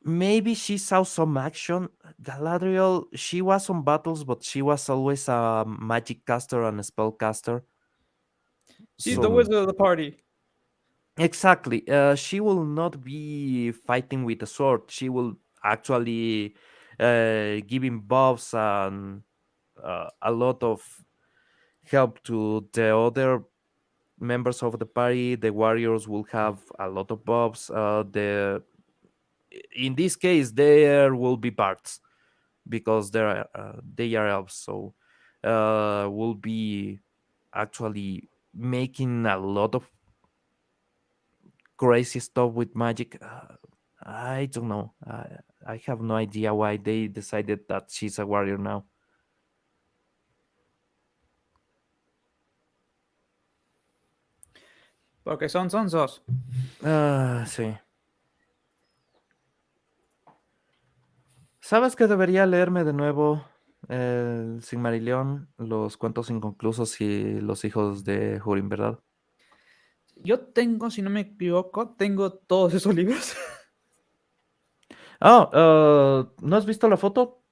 maybe she saw some action. Galadriel, she was on battles, but she was always a magic caster and a spell caster.
She's the
So
wizard of the party.
exactly, she will not be fighting with a sword. She will actually giving buffs and a lot of help to the other members of the party. The warriors will have a lot of buffs. The In this case, there will be bards because they are elves, so will be actually making a lot of crazy stuff with magic. I don't know. I have no idea why they decided that she's a warrior now.
Porque son sonsos.
Sí. ¿Sabes que debería leerme de nuevo el Silmarillion, los cuentos inconclusos y los hijos de Húrin, verdad?
Yo tengo, si no me equivoco, tengo todos esos libros.
¿No has visto la foto?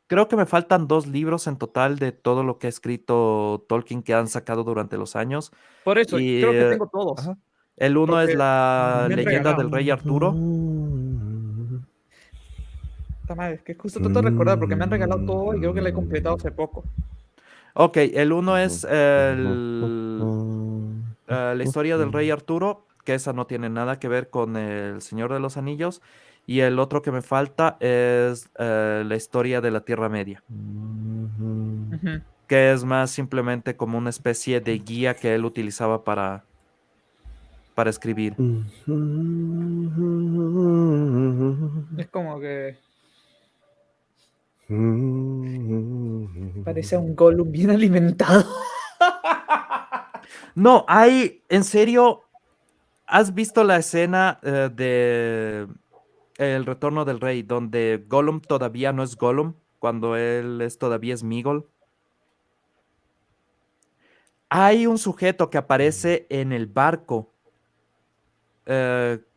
Creo que me faltan 2 libros en total de todo lo que ha escrito Tolkien que han sacado durante los años.
Por eso,
Y
creo que tengo todos.
ajá, el uno es
Porque
la
me han
leyenda
regalado.
del rey Arturo.
Puta madre, es que justo trato de recordar porque me han regalado todo y creo que lo he completado hace poco.
Ok, el uno es la historia del rey Arturo, que esa no tiene nada que ver con el Señor de los Anillos. Y el otro que me falta es la historia de la Tierra Media,
Ujú.
que es más simplemente como una especie de guía que él utilizaba para escribir.
Es como que parece un Gollum bien alimentado.
No, en serio, ¿has visto la escena de El Retorno del Rey, donde Gollum todavía no es Gollum, cuando él todavía es Sméagol? Hay un sujeto que aparece en el barco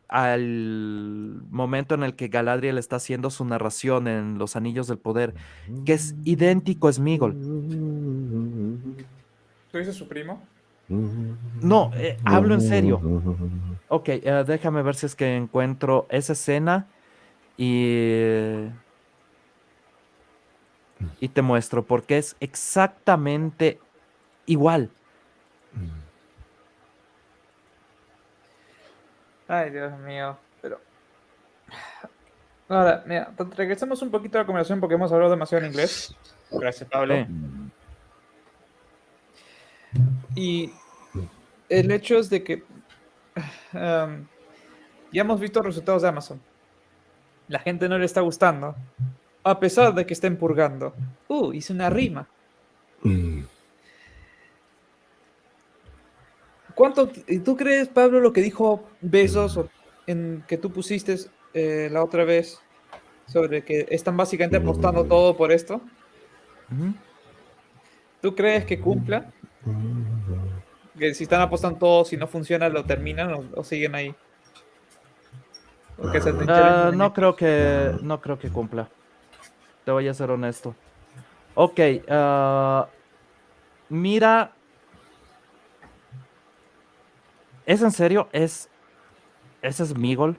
al momento en el que Galadriel está haciendo su narración en Los Anillos del Poder, que es idéntico a Sméagol.
¿Tú dices su primo?
No, hablo en serio. Ok, déjame ver si es que encuentro esa escena y te muestro, porque es exactamente igual.
Ay, Dios mío. Pero ahora, mira, regresemos un poquito a la conversación porque hemos hablado demasiado en inglés. Gracias, Pablo.
Sí.
Y el hecho es de que ya hemos visto resultados de Amazon. La gente no le está gustando, a pesar de que estén purgando. Hice una rima. ¿Tú crees, Pablo, lo que dijo Besos en que tú pusiste la otra vez sobre que están básicamente apostando todo por esto?
Ujú.
¿Tú crees que cumpla? Que si están apostando todo, si no funciona, lo terminan o siguen ahí. O que se atrincheren en
No
ellos.
creo que cumpla. Te voy a ser honesto. Ok, mira, ¿es en serio? ¿Ese es Sméagol?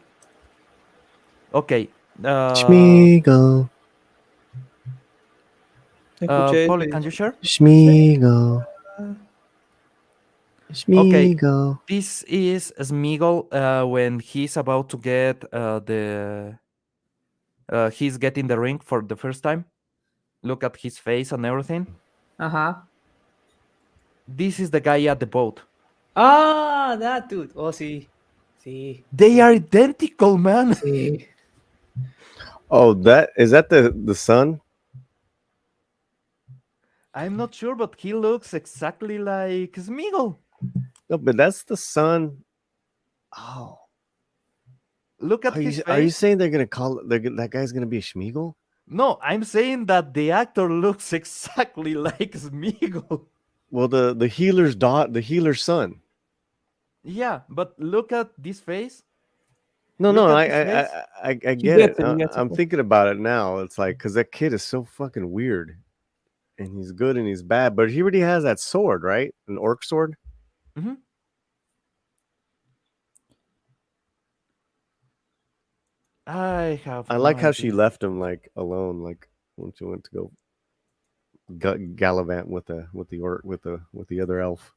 Ok.
Schmiegel,
Escuché
Polly,
ese.
can you share?
Schmiegel,
Okay,
Schmiegel.
this is Sméagol when he's about to get he's getting the ring for the first time. Look at his face and everything.
Ajá.
This is the guy at the boat.
Ah, that dude. Oh, sí. Sí.
They are identical, man.
Sí.
Oh, is that the son?
I'm not sure, but he looks exactly like Sméagol.
No, but that's the son. Oh,
Look at his
are you
face.
saying they're gonna that guy's gonna be a Schmiegel?
No, I'm saying that the actor looks exactly like Sméagol.
Well, the the healer's son.
Yeah, but look at this face.
No,
Look
no,
at his face.
I
He
get
gets
it.
it, he gets it.
I'm thinking about it now. It's like because that kid is so fucking weird, and he's good and he's bad, but he already has that sword, right? An orc sword.
Mhm. I have
I
no
like how she
idea.
left him like alone, like when she went to go gallivant with the orc with the other elf.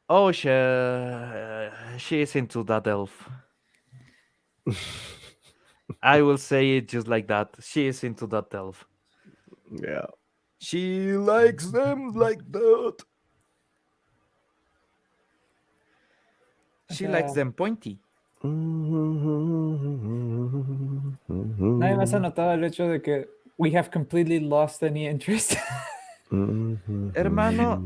Oh, she is into that elf. I will say it just like that. She is into that elf.
Yeah.
She likes them like that. She likes them pointy.
Nadie más ha notado el hecho de que we have completely lost any interest.
Hermano,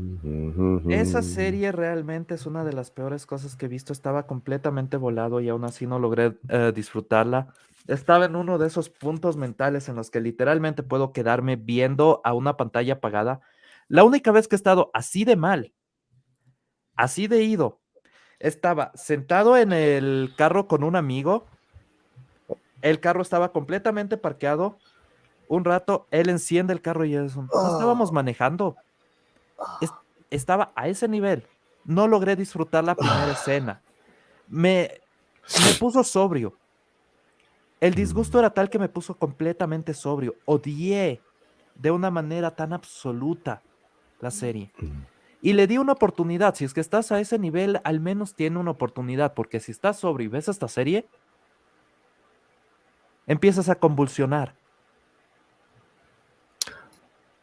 esa serie realmente es una de las peores cosas que he visto. Estaba completamente volado y aún así no logré disfrutarla. Estaba en uno de esos puntos mentales en los que literalmente puedo quedarme viendo a una pantalla apagada. La única vez que he estado así de mal, así de ido, estaba sentado en el carro con un amigo. El carro estaba completamente parqueado. Un rato, él enciende el carro y eso. No estábamos manejando. Es- Estaba a ese nivel. No logré disfrutar la primera escena. Me, me puso sobrio. El disgusto era tal que me puso completamente sobrio. Odié de una manera tan absoluta la serie. Y le di una oportunidad. Si es que estás a ese nivel, al menos tiene una oportunidad. Porque si estás sobrio y ves esta serie, empiezas a convulsionar.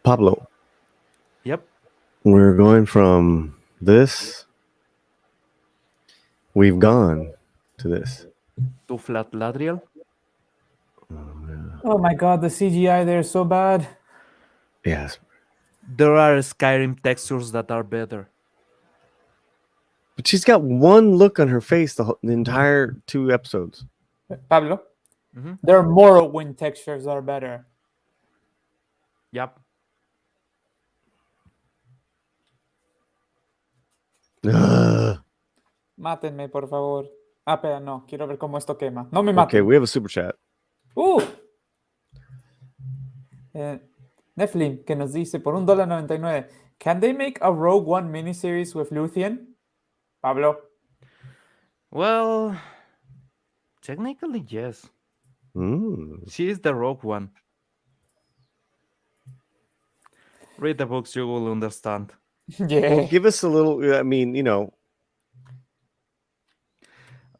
Pablo,
Yep.
we're going from this. We've gone to this.
Tu Flat Ladriel.
Oh my god, the CGI there is so bad.
Yes,
There are Skyrim textures that are better.
but she's got one look on her face the entire 2 episodes.
Pablo,
Mhm.
there are Morrowind textures that are better.
Yep.
Ugh.
Mátenme, por favor. Ah, espera, no. Quiero ver cómo esto quema. No me
Okay,
maten.
we have a super chat.
Neflim, que nos dice por $1.99. Can they make a Rogue One miniseries with Luthien? Pablo.
Well, technically, yes. She is the Rogue One. Read the books, you will understand.
Yeah.
Well, give us a little. I mean,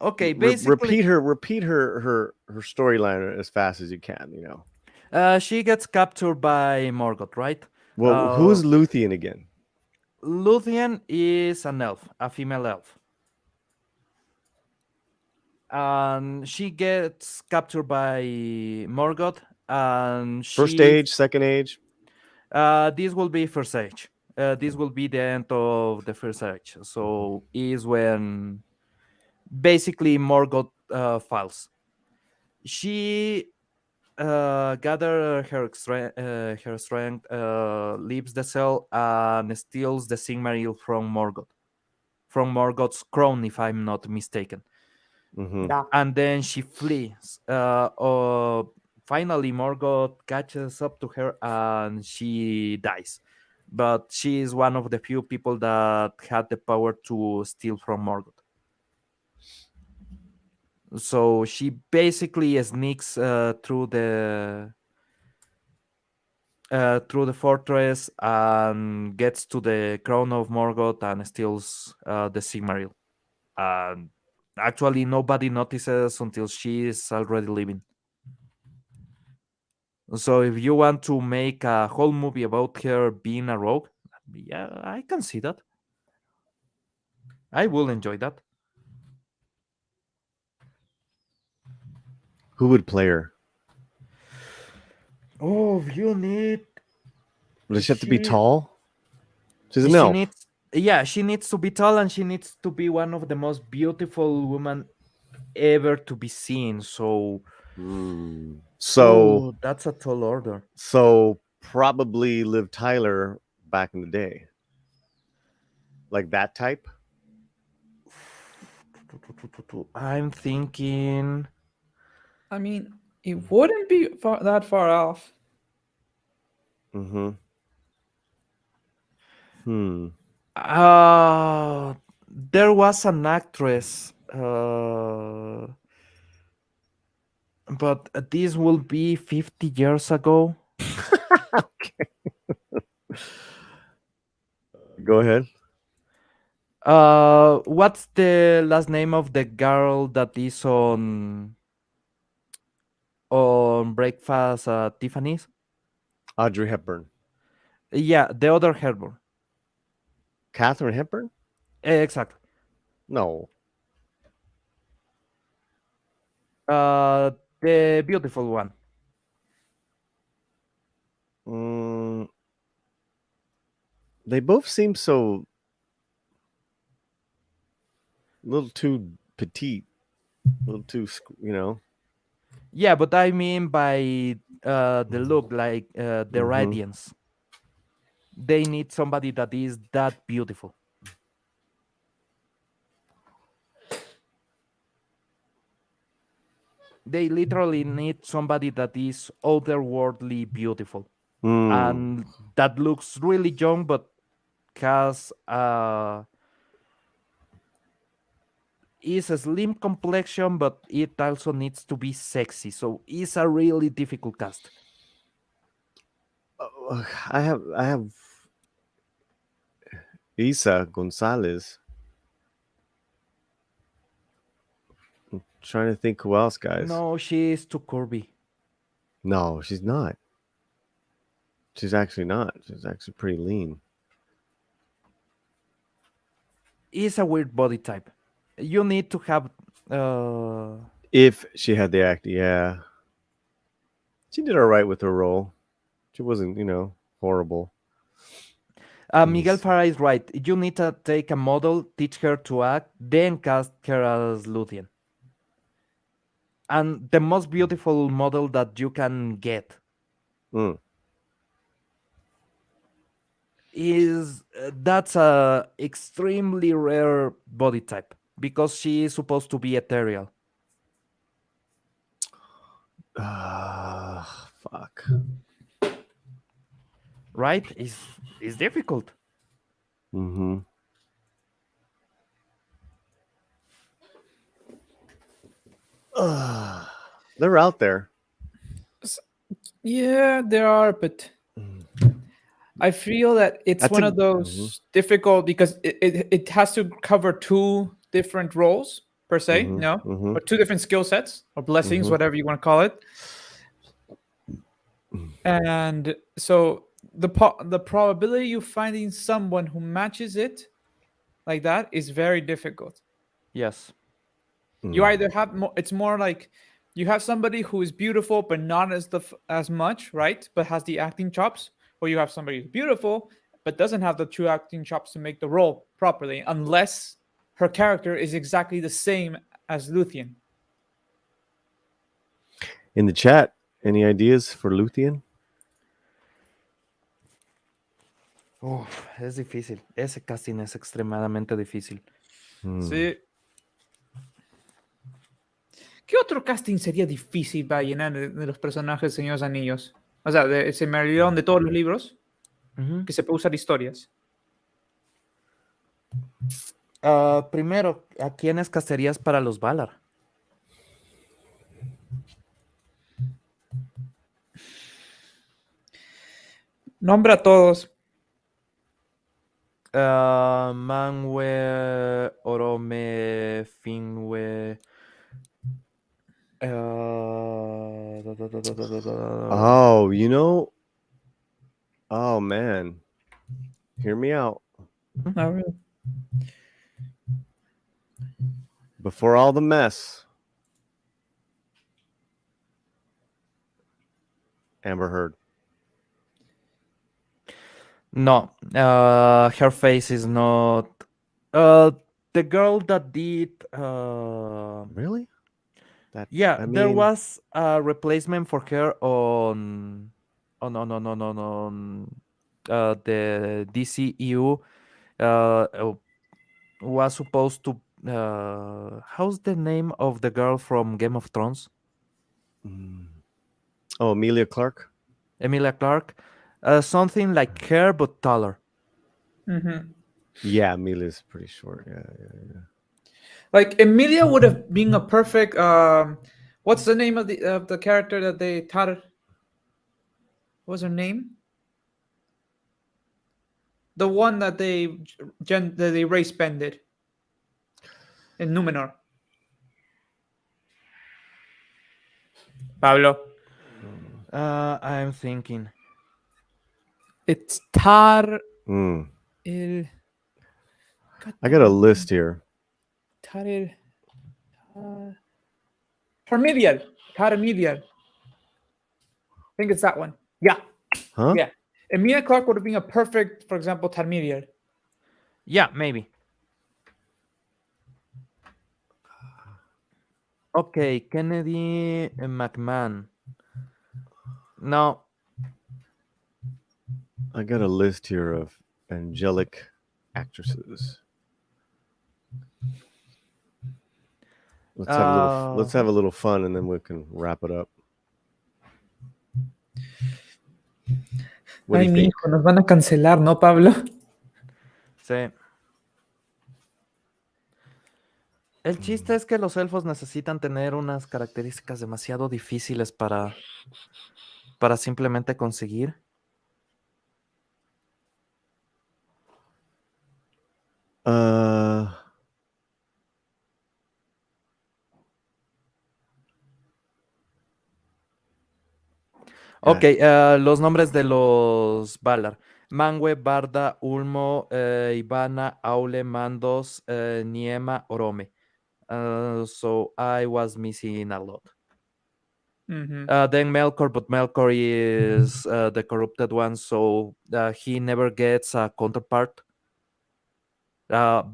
Okay, basically,
repeat her storyline as fast as you can.
she gets captured by Morgoth, right?
Well, who's Luthien again?
Luthien is an elf, a female elf. And she gets captured by Morgoth, and
First age, second age.
this will be first age. This will be the end of the first age. So is when basically Morgoth falls. She gather her strength, leaves the cell, and steals the Sigmaril from Morgoth's crown, if I'm not mistaken.
Yeah.
And then she flees. Finally, Morgoth catches up to her and she dies. But she is one of the few people that had the power to steal from Morgoth. So she basically sneaks through the fortress and gets to the crown of Morgoth and steals the Sigmaril. And actually, nobody notices until she is already leaving. So if you want to make a whole movie about her being a rogue, yeah, I can see that. I will enjoy that.
Who would play her?
Oh, you need.
Does she have to be
She
tall? She's an
she
elf.
needs. Yeah, she needs to be tall and she needs to be one of the most beautiful women ever to be seen. So,
So,
that's a tall order.
so probably Liv Tyler back in the day, like that type.
I'm thinking.
I mean, it wouldn't be that far off.
There was an actress, but this will be 50 years ago.
Okay. Go ahead.
What's the last name of the girl that is on Breakfast at Tiffany's?
Audrey Hepburn.
Yeah, the other Hillsboro.
Catherine Hepburn?
Exactly.
No.
The beautiful one.
Mm, they both seem so a little too petite, a little too,
Yeah, but I mean by the look, like the
Mhm.
radiance. They need somebody that is that beautiful. They literally need somebody that is otherworldly beautiful
Mm.
and that looks really young, but has is a slim complexion, but it also needs to be sexy. So it's a really difficult cast.
I have Isa Gonzalez. I'm trying to think who else, guys.
No, she is too curvy.
No, she's not. She's actually not. She's actually pretty lean.
It's a weird body type. You need to have
If she had the act, yeah. She did all right with her role. She wasn't, horrible.
Miguel Farah is right. You need to take a model, teach her to act, then cast her as Luthien. And the most beautiful model that you can get
Mm.
is that's a extremely rare body type because she is supposed to be ethereal.
Fuck.
Right? It's difficult.
Mm-hmm. They're out there.
Yeah, there are, but I feel that it's
That's
one
a-
of those difficult because it has to cover two different roles per se,
Mhm,
no,
mhm.
or two different skill sets or blessings,
Mhm.
whatever you want to call it. And so the probability you finding someone who matches it like that is very difficult.
Yes.
You either have it's more like you have somebody who is beautiful but not as much, right? But has the acting chops, or you have somebody who's beautiful but doesn't have the true acting chops to make the role properly, unless her character is exactly the same as Luthien.
In the chat, any ideas for Luthien?
Uf, es difícil. Ese casting es extremadamente difícil.
Sí. ¿Qué otro casting sería difícil para llenar de los personajes de Señor de los Anillos? O sea, de ese Silmarillion de todos los libros, que se puede usar historias.
Primero, ¿a quiénes castearías para los Valar?
Nombra a todos.
Manwë, Orome, Finwë.
Oh, oh man, hear me out.
A ver.
Before all the mess, Amber Heard.
No, her face is not. The girl that did.
Really?
Yeah,
I
there
mean-
was a replacement for her the DCEU. Was supposed to. How's the name of the girl from Game of Thrones?
Oh, Emilia Clarke.
Emilia Clarke. Something like her but taller.
Yeah, Emilia's pretty short. Yeah.
Like Emilia would have been a perfect. What's the name of the character that they taught? What was her name? The one that they race bended in Numenor. Pablo.
I'm thinking.
It's Tar.
Mm.
El.
I got a list here.
Tar el. Termedial. I think it's that one. Yeah.
Huh?
Yeah. Emilia Clarke would have been a perfect, for example, Termedial.
Yeah, maybe. Okay, Kennedy McMahon. No.
I got a list here of angelic actresses. Let's have a little fun, and then we can wrap it up. What do
Ay,
you
mi
think?
hijo, nos van a cancelar, ¿no, Pablo?
Sí. El chiste es que los elfos necesitan tener unas características demasiado difíciles para simplemente conseguir. Ok, los nombres de los Valar. Mangue, Barda, Ulmo, Ivana, Aule, Mandos, Niema, Orome. So I was missing a lot. Then Melkor, but Melkor is the corrupted one, so he never gets a counterpart.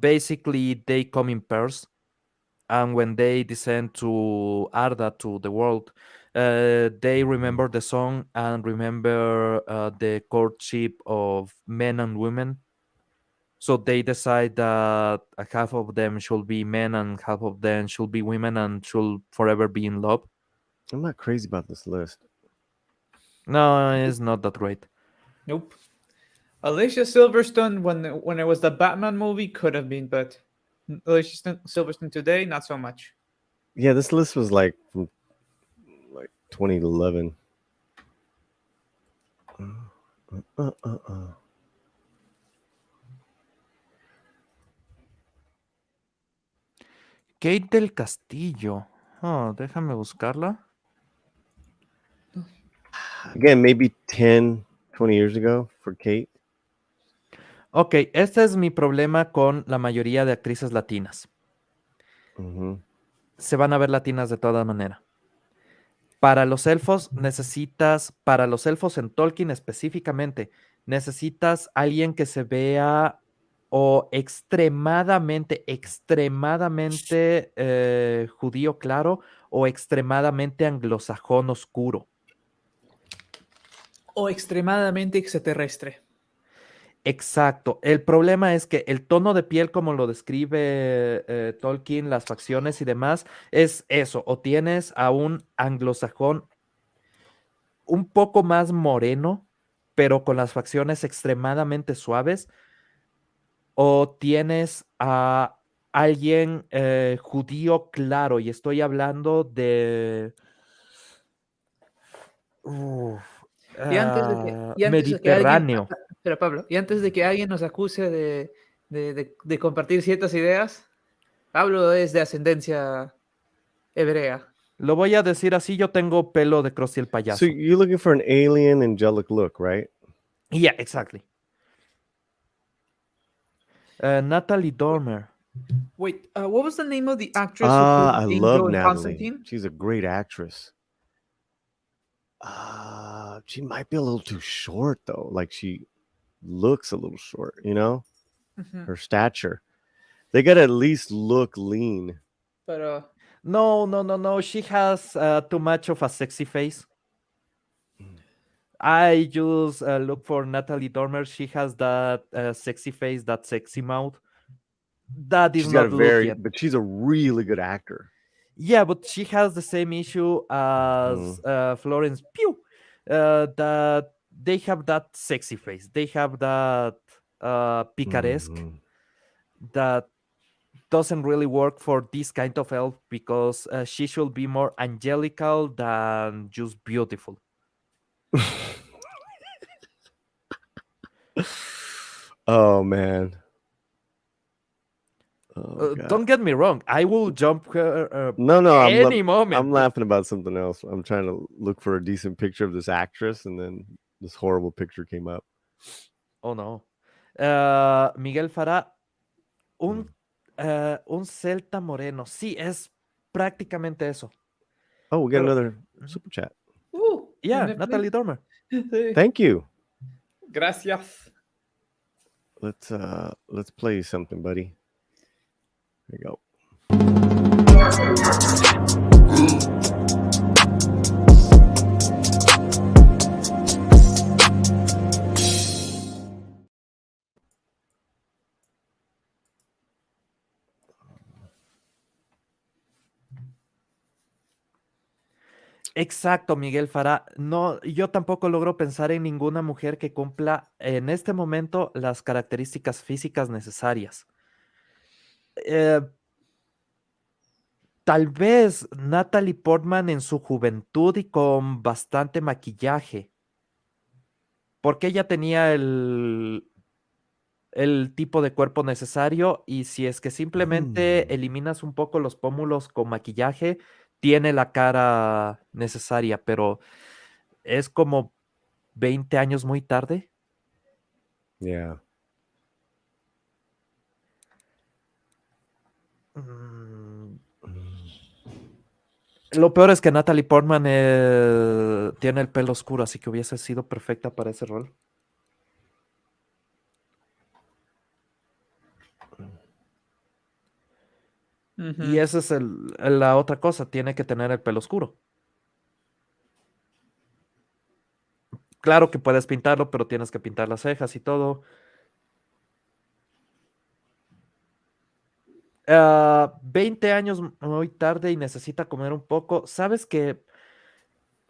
Basically, they come in pairs, and when they descend to Arda, to the world, they remember the song and remember the courtship of men and women. So they decide that half of them should be men and half of them should be women and should forever be in love.
I'm not crazy about this list.
No, it's not that great.
Nope. Alicia Silverstone, when it was the Batman movie, could have been, but Alicia Silverstone today, not so much.
Yeah, this list was like from like 2011.
Kate del Castillo. Oh, déjame buscarla.
Again, maybe 10, 20 years ago for Kate.
Ok, este es mi problema con la mayoría de actrices latinas. Se van a ver latinas de toda manera. Para los elfos para los elfos en Tolkien específicamente, necesitas alguien que se vea o extremadamente judío claro o extremadamente anglosajón oscuro.
O extremadamente extraterrestre.
Exacto. El problema es que el tono de piel, como lo describe Tolkien, las facciones y demás, es eso. O tienes a un anglosajón un poco más moreno, pero con las facciones extremadamente suaves, o tienes a alguien judío claro, y estoy hablando de Mediterráneo.
Pero Pablo, y antes de que alguien nos acuse de compartir ciertas ideas, Pablo es de ascendencia hebrea.
Lo voy a decir así, yo tengo pelo de Krusty el payaso.
So you're looking for an alien angelic look, right?
Yeah, exactly. Natalie Dormer.
Wait, what was the name of the actress who
I
played
love
Angel in
Natalie.
Constantine?
She's a great actress. She might be a little too short though. Like she looks a little short, you know? Her stature. They gotta at least look lean.
But
No. She has too much of a sexy face. I just look for Natalie Dormer. She has that sexy face, that sexy mouth. That is not looking.
But she's a really good actor.
Yeah, but she has the same issue as Florence Pugh. That they have that sexy face. They have that picaresque that doesn't really work for this kind of elf because she should be more angelical than just beautiful.
Oh man. Oh,
don't get me wrong. I will jump her
any
moment.
I'm laughing about something else. I'm trying to look for a decent picture of this actress, and then this horrible picture came up.
Oh no. Miguel Farah, un celta moreno. Sí, es prácticamente eso.
Oh, we got
Pero-
another super chat.
Yeah,
Netflix.
Natalie Dormer.
Sí.
Thank you.
Gracias.
Let's play something, buddy. There you go.
Exacto, Miguel Farah. No, yo tampoco logro pensar en ninguna mujer que cumpla en este momento las características físicas necesarias. Eh, Tal vez Natalie Portman en su juventud y con bastante maquillaje, porque ella tenía el tipo de cuerpo necesario y si es que simplemente eliminas un poco los pómulos con maquillaje, tiene la cara necesaria, pero es como 20 años muy tarde.
Yeah.
Mm, Lo peor es que Natalie Portman tiene el pelo oscuro, así que hubiese sido perfecta para ese rol. Y esa es la otra cosa, tiene que tener el pelo oscuro. Claro que puedes pintarlo, pero tienes que pintar las cejas y todo. 20 años muy tarde y necesita comer un poco. ¿Sabes que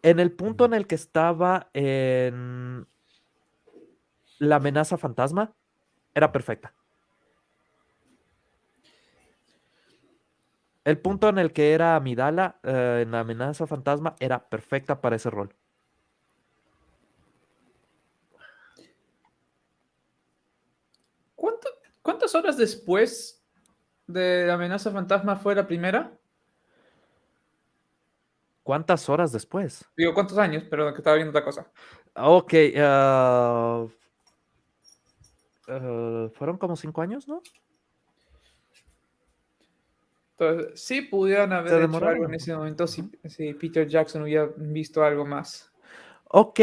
en el punto en el que estaba en La amenaza fantasma, era perfecta? El punto en el que era Amidala, en La amenaza fantasma, era perfecta para ese rol.
¿Cuántas horas después de la amenaza fantasma fue la primera?
¿Cuántas horas después?
Digo, ¿cuántos años? Perdón, que estaba viendo otra cosa.
Ok, fueron como 5 años, ¿no?
Entonces, sí pudieran
Se
haber hecho algo
demoraron
en
un
ese
poco.
momento si Peter Jackson hubiera visto algo más.
Ok,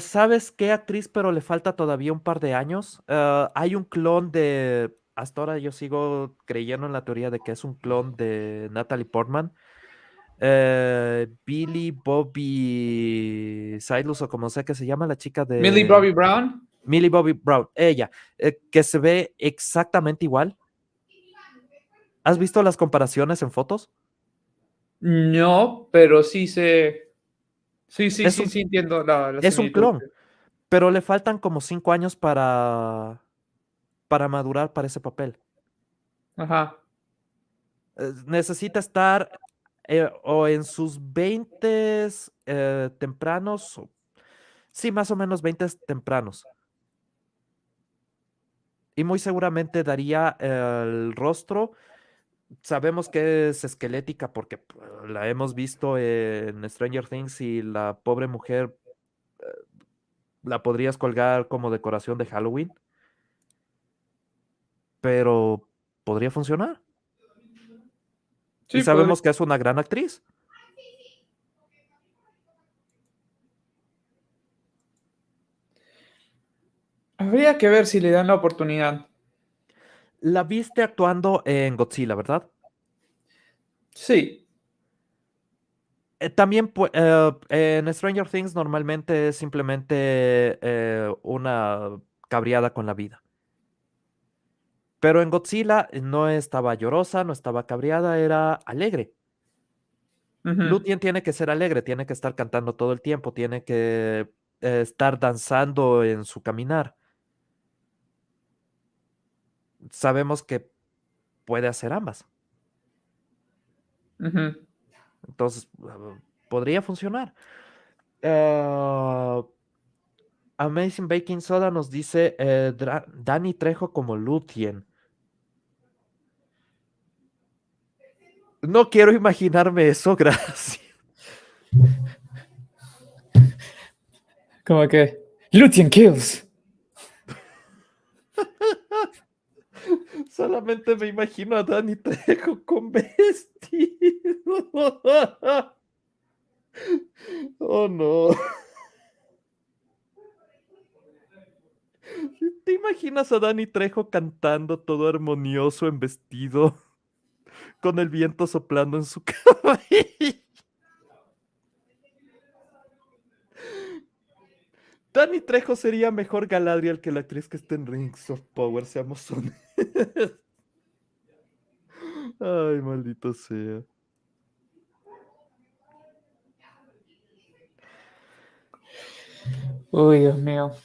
¿sabes qué actriz, pero le falta todavía un par de años? Hay un clon de... Hasta ahora yo sigo creyendo en la teoría de que es un clon de Natalie Portman. Billy Bobby Cyrus, o como sea que se llama, la chica
Millie
de...
Bobby Brown.
Millie Bobby Brown, ella, que se ve exactamente igual. ¿Has visto las comparaciones en fotos?
No, pero sí sé. Sí, sí,
Es
sí,
un,
sí entiendo la
es un
similitud.
clon, pero le faltan como 5 años para madurar para ese papel.
Ajá.
Necesita estar o en sus 20 tempranos, sí, más o menos 20 tempranos. Y muy seguramente daría el rostro. Sabemos que es esquelética porque la hemos visto en Stranger Things y la pobre mujer la podrías colgar como decoración de Halloween, pero podría funcionar. Y
Sí, podría.
sabemos que es una gran actriz.
Habría que ver si le dan la oportunidad.
La viste actuando en Godzilla, ¿verdad?
Sí.
También en Stranger Things normalmente es simplemente una cabreada con la vida. Pero en Godzilla no estaba llorosa, no estaba cabreada, era alegre.
Ujú,
Lúthien tiene que ser alegre, tiene que estar cantando todo el tiempo, tiene que estar danzando en su caminar. Sabemos que puede hacer ambas.
ujú.
Entonces, podría funcionar. Ah, Amazing Baking Soda nos dice Danny Trejo como Lúthien. No quiero imaginarme eso, gracias.
Como que. Lucian Kills.
Solamente me imagino a Danny Trejo con vestido. Oh no. ¿Te imaginas a Danny Trejo cantando todo armonioso en vestido, con el viento soplando en su cabello? Danny Trejo sería mejor Galadriel que la actriz que está en Rings of Power, seamos honestos. Ay, maldito sea.
Uy, Dios mío.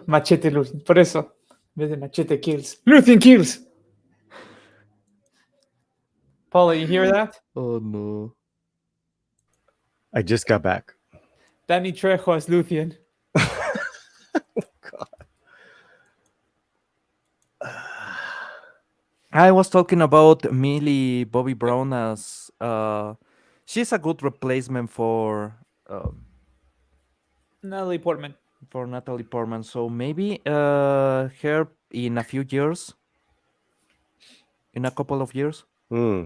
Machete Luthien. Por eso, en vez de Machete Kills. Luthien Kills. Paula, you hear that?
Oh no.
I just got back.
Danny Trejo as Luthien.
I was talking about Millie Bobby Brown as she's a good replacement
Natalie Portman.
for Natalie Portman. So maybe her in a few years, in a couple of years.
Hmm.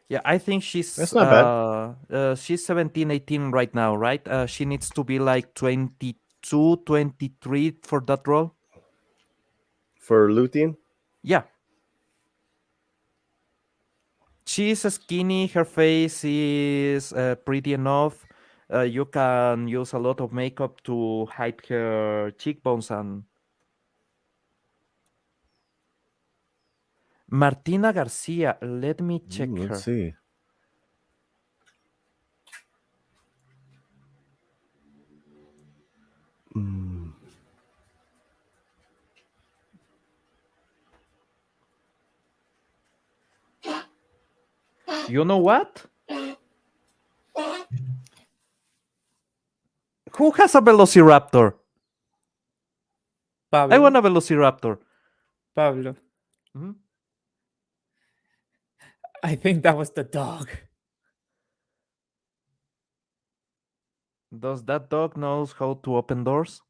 Yeah, I think she's
That's not bad.
she's 17, 18 right now, right? She needs to be like 22, 23 for that role.
For Luthien?
Yeah. She's skinny, her face is pretty enough. You can use a lot of makeup to hide her cheekbones and Martina Garcia, let me check her.
Let's see. Mm.
You know what? Who has a Velociraptor?
Pablo.
I want a Velociraptor.
Pablo.
Mhm.
I think that was the dog.
Does that dog knows how to open doors?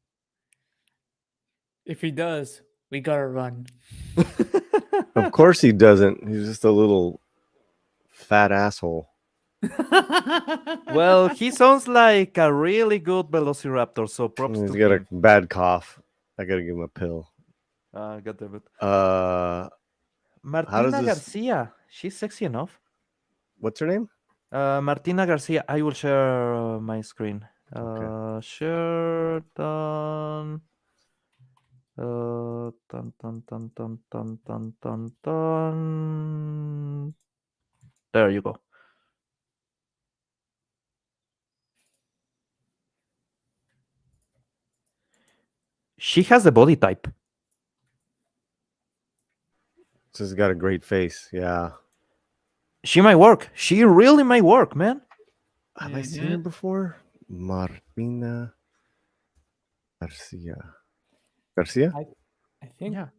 If he does, we gotta run.
Of course he doesn't. He's just a little fat asshole.
Well, he sounds like a really good Velociraptor, so props
He's
to
got a
him.
bad cough. I gotta give him a pill.
God damn it.
How does
Martina
this?
Garcia, she's sexy enough.
What's her name?
Martina Garcia, I will share my screen.
Okay.
Share done. Dun, dun, dun, dun, dun, dun, dun, dun. There you go. She has the body type.
She's got a great face. Yeah.
She might work. She really might work, man.
Have I seen her before? Martina Garcia. Garcia?
I think.
Yeah.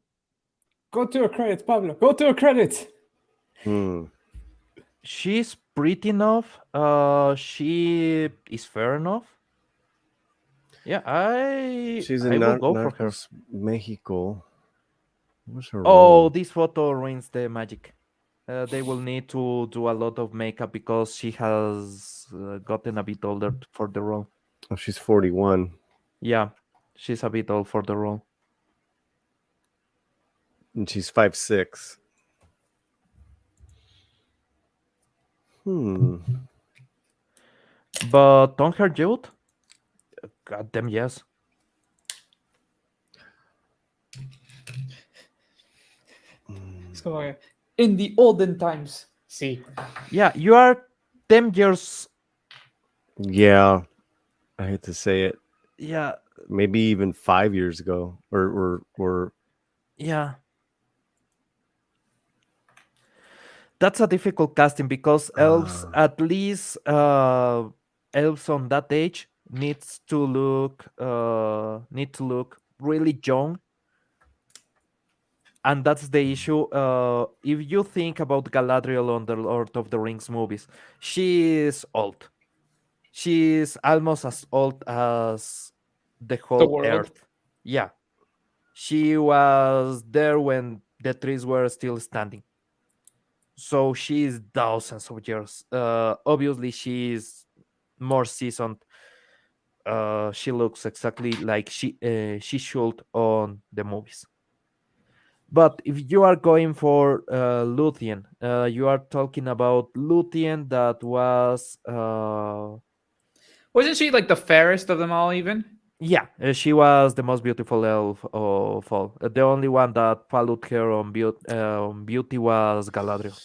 Go to her credits, Pablo. Go to her credits.
Hmm.
She's pretty enough. She is fair enough. Yeah,
She's
I
in
will go for her.
Narcos Mexico. What's her
Oh,
role?
this photo ruins the magic. They will need to do a lot of makeup because she has gotten a bit older for the role.
Oh, she's 41.
Yeah, she's a bit old for the role.
And she's 5'6".
But on her youth, goddamn yes.
So, in the olden times. See.
Yeah, you are 10 years.
Yeah. I hate to say it.
Yeah,
Maybe even 5 years ago. Or
yeah. That's a difficult casting because elves, at least elves on that age, need to look really young, and that's the issue. If you think about Galadriel on the Lord of the Rings movies, she is old. She's almost as old as the whole
world.
earth. Yeah, she was there when the trees were still standing. So she's thousands of years. Obviously, she's more seasoned. She looks exactly like she should on the movies. But if you are going for Luthien, you are talking about Luthien that was
Wasn't she like the fairest of them all, even?
yeah, she was the most beautiful elf of all. The only one that followed her on beauty was Galadriel.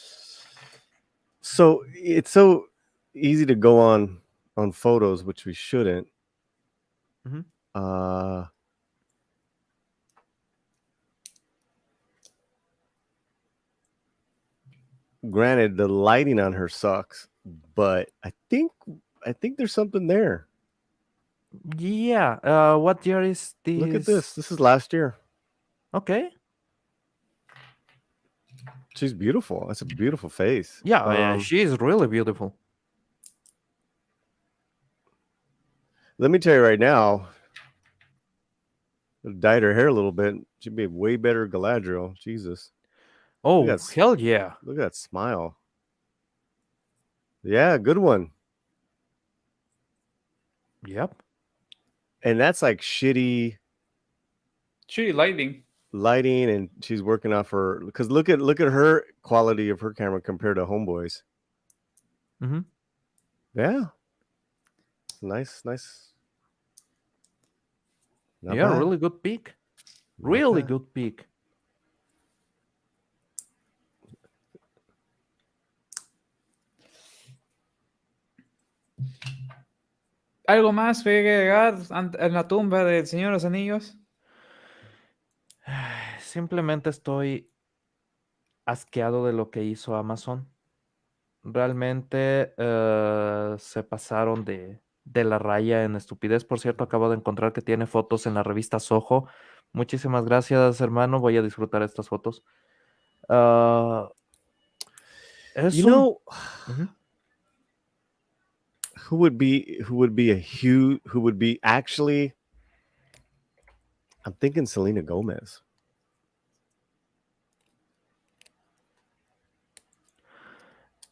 So it's so easy to go on photos, which we shouldn't.
Mhm.
Uh, Granted, the lighting on her sucks, but I think there's something there.
Yeah. What year is
Look at
this?
this. This is last year.
Okay.
She's beautiful. That's a beautiful face.
Yeah, she is really beautiful.
Let me tell you right now, dyed her hair a little bit. She'd be way better Galadriel. Jesus.
Oh,
at
hell yeah.
Look at that smile. Yeah, good one.
Yep.
And that's like shitty
Shitty lighting.
lighting, and she's working off her, because look at her quality of her camera compared to Homeboy's.
Mm-hmm.
Yeah. Nice. Not
Yeah,
bad.
really good pick.
Not
Really
bad.
good pick.
¿Algo más que hay que agregar en la tumba del Señor de los Anillos?
Simplemente estoy asqueado de lo que hizo Amazon. Realmente se pasaron de la raya en estupidez. Por cierto, acabo de encontrar que tiene fotos en la revista Soho. Muchísimas gracias, hermano. Voy a disfrutar estas fotos. Ah, es
You
un...
know,
Ujú.
who would be a huge, who would be actually, I'm thinking Selena Gomez.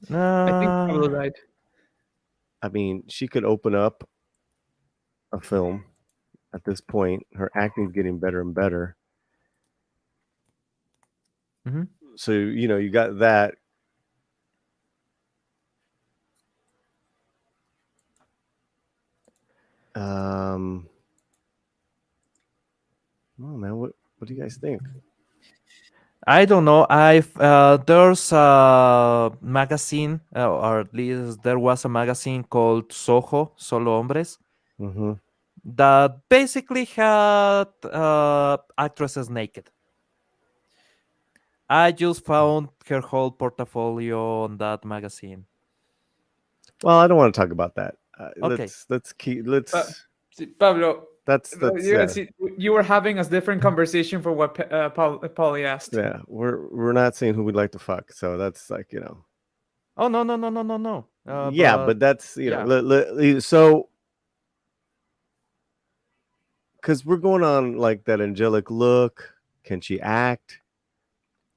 I think
Ah,
Pablo died.
I mean, she could open up a film at this point. Her acting's getting better and better.
ujú.
So, you got that. Oh man, what do you guys think?
I don't know. There's a magazine, or at least there was a magazine called Soho, Solo Hombres,
Mm-hmm.
that basically had actresses naked. I just found her whole portfolio on that magazine.
Well, I don't want to talk about that.
Okay.
Let's keep let's
Pablo,
that's yeah.
you were having a different conversation for what Paulie asked.
Yeah, we're not saying who we'd like to fuck, so that's like,
Oh no.
yeah, but that's,
yeah.
so, because we're going on like that angelic look. Can she act?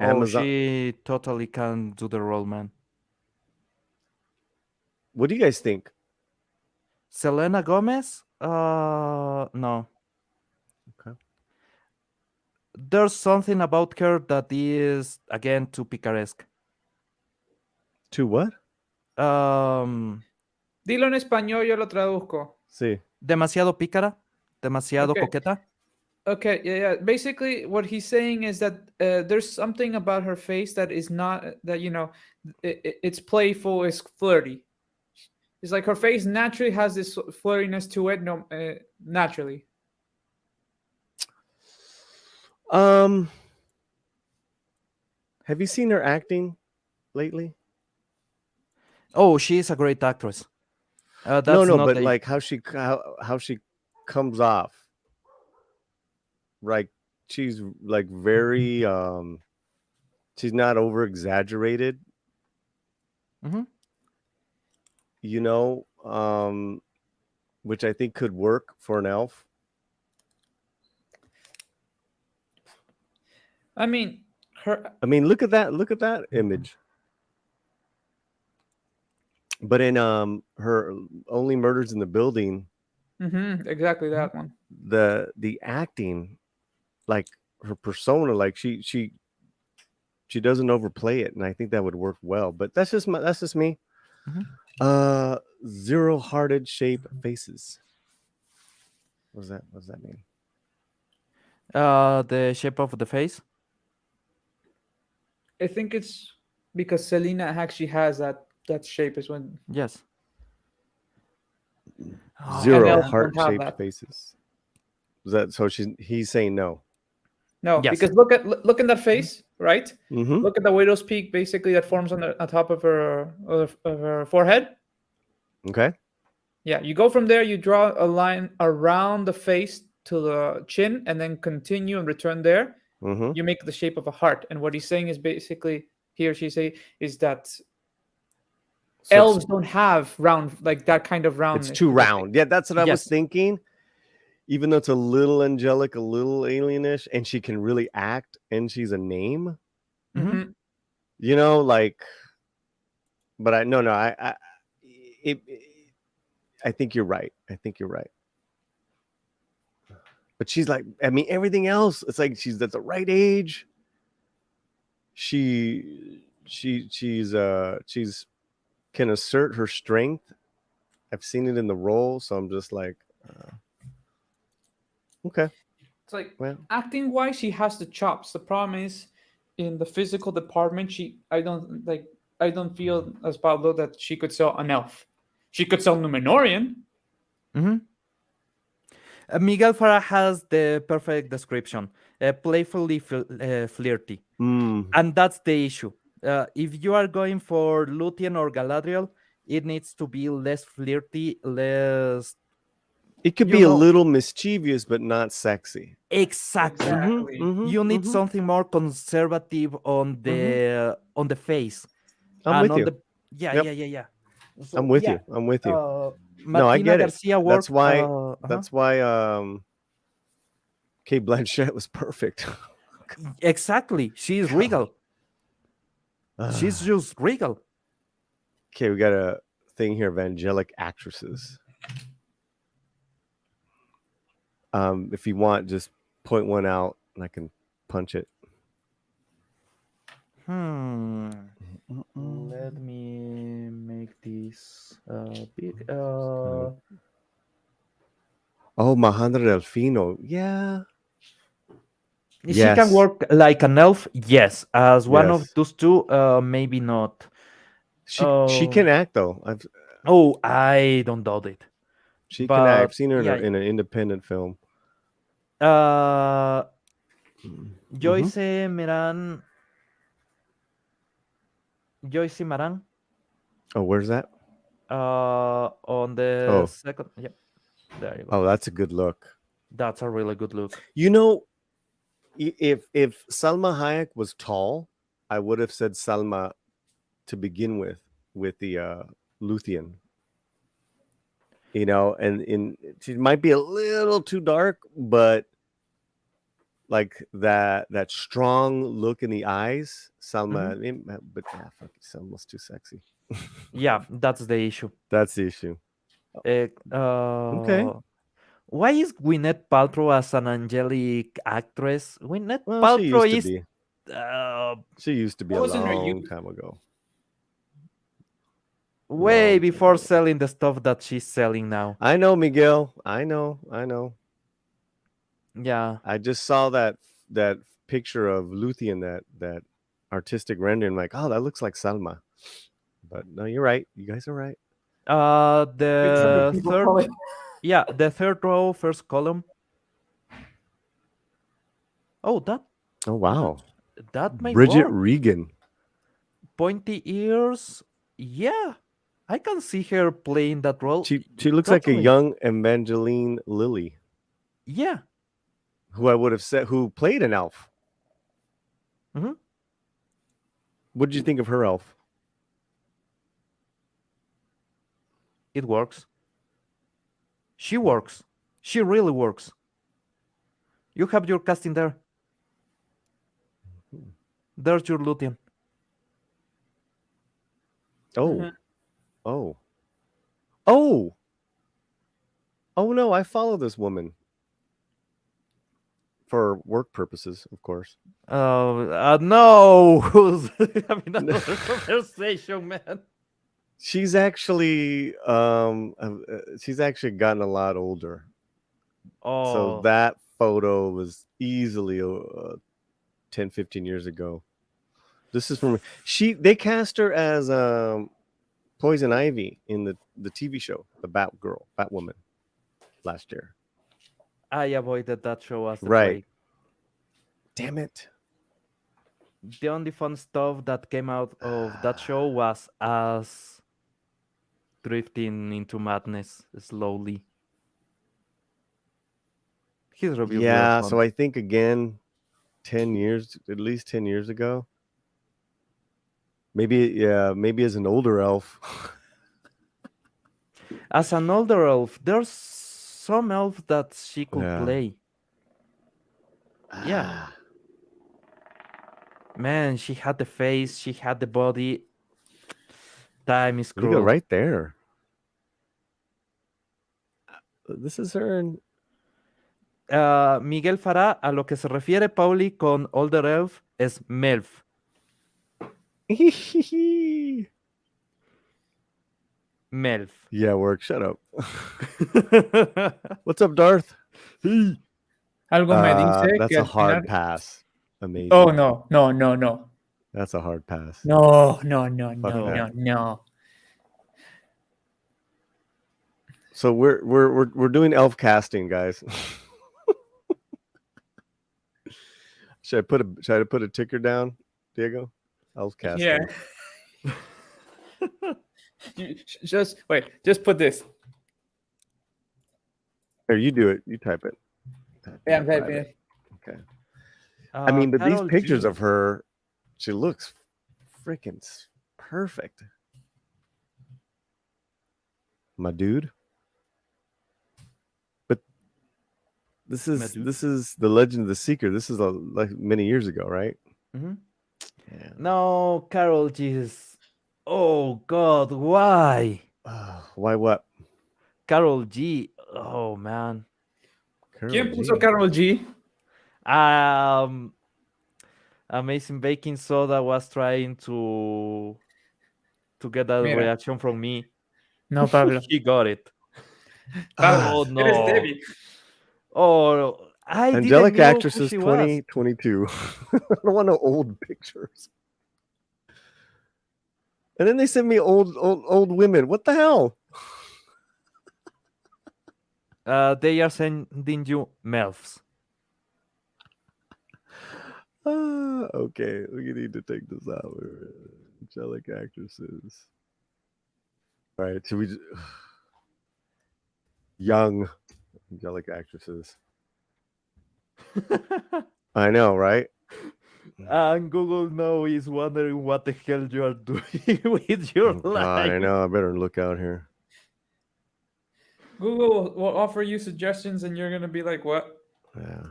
Oh,
Amazon.
she totally can do the role, man.
What do you guys think?
Selena Gomez? No.
Okay.
There's something about her that is again too picaresque.
To what?
Dilo en español, yo lo traduzco.
Sí.
Demasiado pícara, demasiado
Okay.
coqueta.
Okay, yeah. Basically, what he's saying is that there's something about her face that is not that it's playful, it's flirty. It's like her face naturally has this flirtiness to it, naturally.
Have you seen her acting lately?
Oh, she's a great actress. That's
No,
not
but
a-
like how she comes off. Like she's like very she's not over exaggerated.
Mhm.
Which I think could work for an elf.
I mean,
Look at that image. But in her Only Murders in the Building,
Exactly that one.
the acting, like her persona, like she doesn't overplay it, and I think that would work well. But that's just me.
Mhm.
Zero hearted shape faces. What does that mean?
The shape of the face.
I think it's because Selena actually has that shape is when
Yes.
and
Zero
elves don't
heart
have
shaped
that.
faces. Is that so? He's saying no.
No,
Yes.
because look in that face, right?
Mm-hmm.
Look at the widow's peak, basically that forms on top of her forehead.
Okay.
Yeah, you go from there, you draw a line around the face to the chin, and then continue and return there.
Mm-hmm.
You make the shape of a heart. And what he's saying is basically, he or she say, is that
So
elves don't have round like that kind of
it's
roundness
too
to their face.
round. Yeah, that's what I was
Yes.
thinking. Even though it's a little angelic, a little alienish, and she can really act, and she's a name.
Mhm.
You know, like. But it, I think you're right. I think you're right. But she's like, I mean, everything else. It's like she's at the right age. She's can assert her strength. I've seen it in the role, so I'm just like, okay,
It's like
well,
acting wise, she has the chops. The problem is in the physical department, I don't feel as Pablo that she could sell an elf. She could sell Numenorian.
Mhm. Miguel Farah has the perfect description. Playfully flirty. And that's the issue. If you are going for Luthien or Galadriel, it needs to be less flirty, less,
it could
you
be a
know,
little mischievous, but not sexy.
exactly.
Exactly.
You need something more conservative on the face
I'm
and
with
on
you.
the yeah
Yep,
yeah yeah yeah.
I'm
So
with
yeah,
you. I'm with you. No, I
Martina
get it.
Garcia
That's
work.
why. That's why. Kate Blanchett was perfect.
Exactly. She's regal. She's just regal.
Okay, we got a thing here of angelic actresses. If you want, just point one out and I can punch it.
Let me make this big.
Oh, Mahandra Delfino. Yeah.
She can
Yes.
work like an elf, yes. As one of
Yes.
those two, maybe not.
She can act though.
Oh, I don't doubt it.
She can act.
But
I've seen her
yeah,
in an independent film.
uh,
Mm-hmm.
Joyce Maran,
Oh, where's that?
on the
Oh,
second. Yep, there you go.
oh, that's a good look.
That's a really good look.
You know, if Salma Hayek was tall, I would have said Salma to begin with the Luthien. You know, and she might be a little too dark, but like that strong look in the eyes, Salma. But yeah, fuck, Salma's too sexy.
Yeah, that's the issue.
That's the issue.
Uh,
Okay.
uh, why is Gwyneth Paltrow as an angelic actress? Gwyneth
Well, she
Paltrow
used to
is
be.
uh,
She used to be
That
a
was in her
long
youth.
time ago.
way
Long time
before
ago.
selling the stuff that she's selling now.
I know, Miguel. I know. I know.
Yeah.
I just saw that picture of Luthien, that artistic rendering. Like, oh, that looks like Salma. But no, you're right. You guys are right.
It's other
The
people
third,
call it.
yeah, the third row, first column. Oh,
Oh wow,
that may
Bridget
work.
Regan.
Pointy ears. Yeah, I can see her playing that role.
She looks like a
Totally.
young Evangeline Lilly,
Yeah.
who I would have said who played an elf.
hmm
What did you think of her elf?
It works. She works. She really works. You have your casting there. There's your Luthien.
Oh,
Mhm.
Oh. Oh. Oh no, I follow this woman for work purposes, of course.
No, who's having another conversation, man?
She's actually gotten a lot older. So
Oh,
that photo was easily 10, 15 years ago. This is from they cast her as Poison Ivy in the TV show, the Batwoman last year.
I avoided that show as the
Right.
plague.
Damn it.
The only fun stuff that came out of that show was us drifting into madness slowly. His reviews were
Yeah,
fun.
so I think again, at least 10 years ago. Maybe as an older elf.
As an older elf, there's some elf that she could
Yeah.
play. Yeah.
Ah,
Man, she had the face, she had the body. Time is
look at
cruel.
right there. This is her.
Miguel Farah, a lo que se refiere Pauli con older elf es MILF. MILF.
Yeah, work. Shut up. What's up, Darth?
Algo me dice
That's
que
a
al
hard
final...
pass. Amazing.
Oh, no, no, no, no.
That's a hard pass.
No, no, no,
Fuck
no, no,
that.
no.
So we're doing elf casting, guys. Should I put a ticker down, Diego? Elf casting.
Yeah. Just wait, just put this.
Here, you do it. You type it.
Yeah, I'm
Type
typing
it.
it.
Okay. I mean, but these
Karol
pictures
G.
of her, she looks freaking perfect. My dude. But this is the Legend of the Seeker. This is like many years ago, right?
Mhm.
Yeah.
No, Karol G is... Oh, God, why?
Why what?
Karol G. Oh, man.
¿Quién puso Karol G?
Amazing Baking Soda was trying to get that
Mira.
reaction from me.
No, Pablo.
He got it.
Pablo,
Oh, no.
eres débil.
Oh, I
Angelic
didn't know
Actresses
who she was.
2022. I don't want no old pictures. And then they send me old women. What the hell?
They are sending you MILFs.
Okay, we need to take this out. Angelic Actresses. All right, should we young Angelic Actresses? I know, right?
And Google now is wondering what the hell you are doing with your
Oh, God, I
life.
know. I better look out here.
Google will offer you suggestions and you're going to be like, what?
Yeah.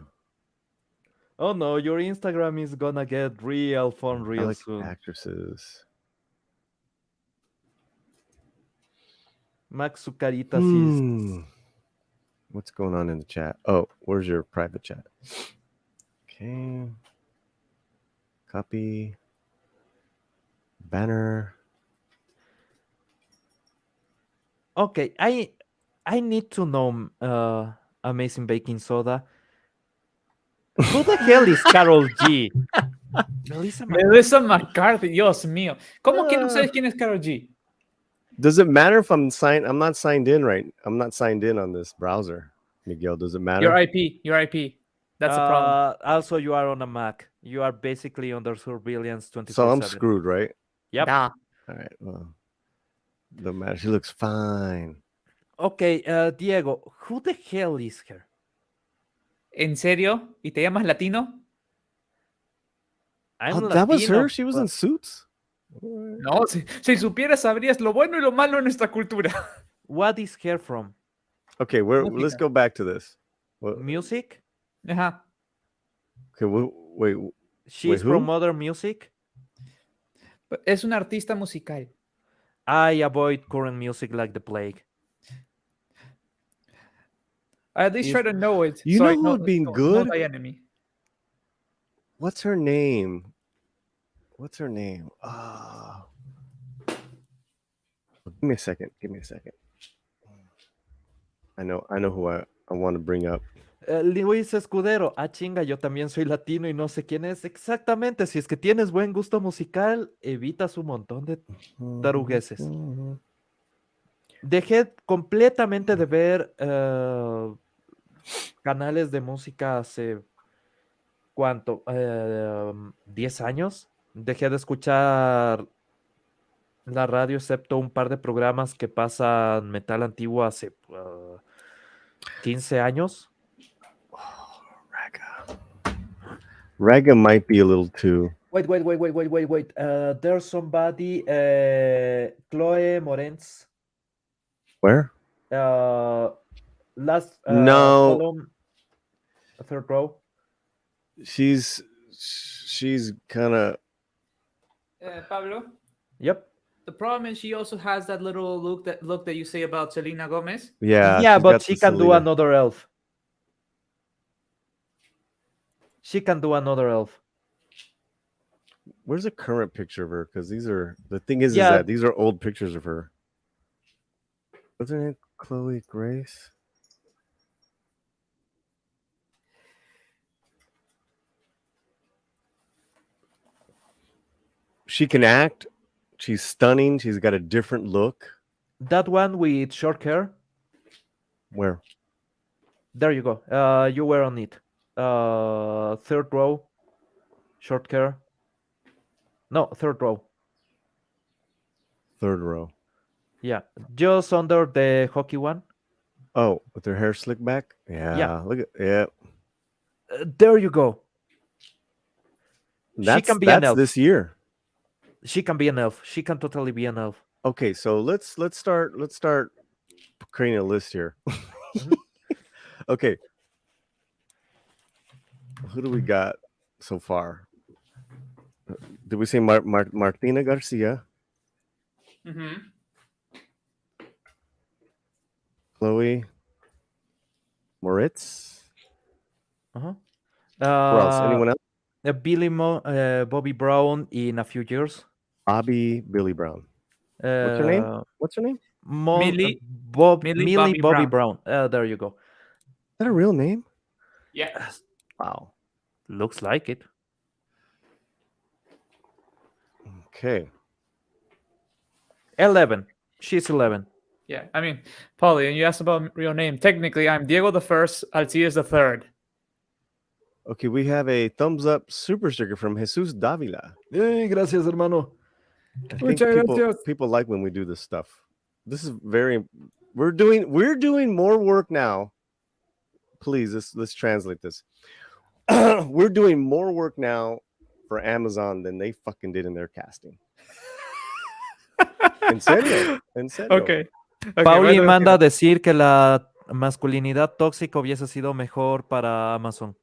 Oh no, your Instagram is gonna get real fun real
Angelic
soon.
Actresses.
Max Zucaritas is...
What's going on in the chat? Oh, where's your private chat? Okay. Copy. Banner.
Okay, I need to know Amazing Baking Soda. Who the hell is Karol G?
Melissa McCarthy, Dios mío. ¿Cómo que no sabes quién es Karol G?
Does it matter if I'm signed? I'm not signed in, right? I'm not signed in on this browser, Miguel. Does it matter?
Your IP. That's the problem.
Also, you are on a Mac. You are basically under surveillance 24/7.
So I'm screwed, right?
Yep.
Nah.
All right. Well, don't matter. She looks fine.
Okay, Diego, who the hell is her?
¿En serio? ¿Y te llamas latino?
I'm
That was
Latino,
her. She was in Suits.
No, si supieras sabrías lo bueno y lo malo en nuestra cultura.
What is her from?
Okay, let's go back to this.
Music?
Ajá.
Okay, wait.
She's
who?
from Other Music?
Es una artista musical.
I avoid current music like the plague.
I at least try to know it.
You
so I
know who would be
know
good?
my enemy.
What's her name? What's her name? Give me a second. Give me a second. I know who I want to bring up.
Luis Escudero, chinga, yo también soy latino y no sé quién es. Exactamente, si es que tienes buen gusto musical, evitas un montón de tarugueses. Dejé completamente de ver canales de música hace, ¿cuánto? 10 años. Dejé de escuchar la radio, excepto un par de programas que pasan metal antiguo hace 15 años.
Raga might be a little too.
Wait. There's somebody, Chloe Moretz.
Where?
Last
No.
column, third row.
She's kind of.
Pablo.
Yep.
The problem is she also has that little look that you say about Selena Gomez.
Yeah,
Yeah,
she's
but
got
she
the
can do
Selena.
another elf. She can do another elf.
Where's a current picture of her? Because these are the thing is
Yeah.
that these are old pictures of her. What's her name? Chloe Grace. She can act. She's stunning. She's got a different look.
That one with short hair.
Where?
There you go. You were on it. Third row. Short hair. No, third row.
Third row.
Yeah, just under the hockey one.
Oh, with her hair slicked back? Yeah. Look at
there you go. She can be an elf.
This year.
She can be an elf. She can totally be an elf.
Okay, so let's start creating a list here. Okay. Who do we got so far? Did we say Martina Garcia?
Mm-hmm.
Chloe Moritz?
Uh-huh.
Who else? Anyone else?
Bobby Brown in a few years.
Billy Brown. What's her name? What's her name?
Millie
Bobby Brown. There you go.
Is that a real name?
Yeah.
Wow.
Looks like it.
Okay.
11. She's 11.
Yeah. I mean, Paulie, and you asked about real name. Technically, I'm Diego the First. Alcides the Third.
Okay, we have a thumbs up super sticker from Jesus Davila.
Hey, gracias, hermano.
I think people like when we do this stuff. This is we're doing more work now. Please, let's translate this. We're doing more work now for Amazon than they fucking did in their casting. En serio.
Okay.
Pauli manda a decir que la masculinidad tóxica hubiese sido mejor para Amazon.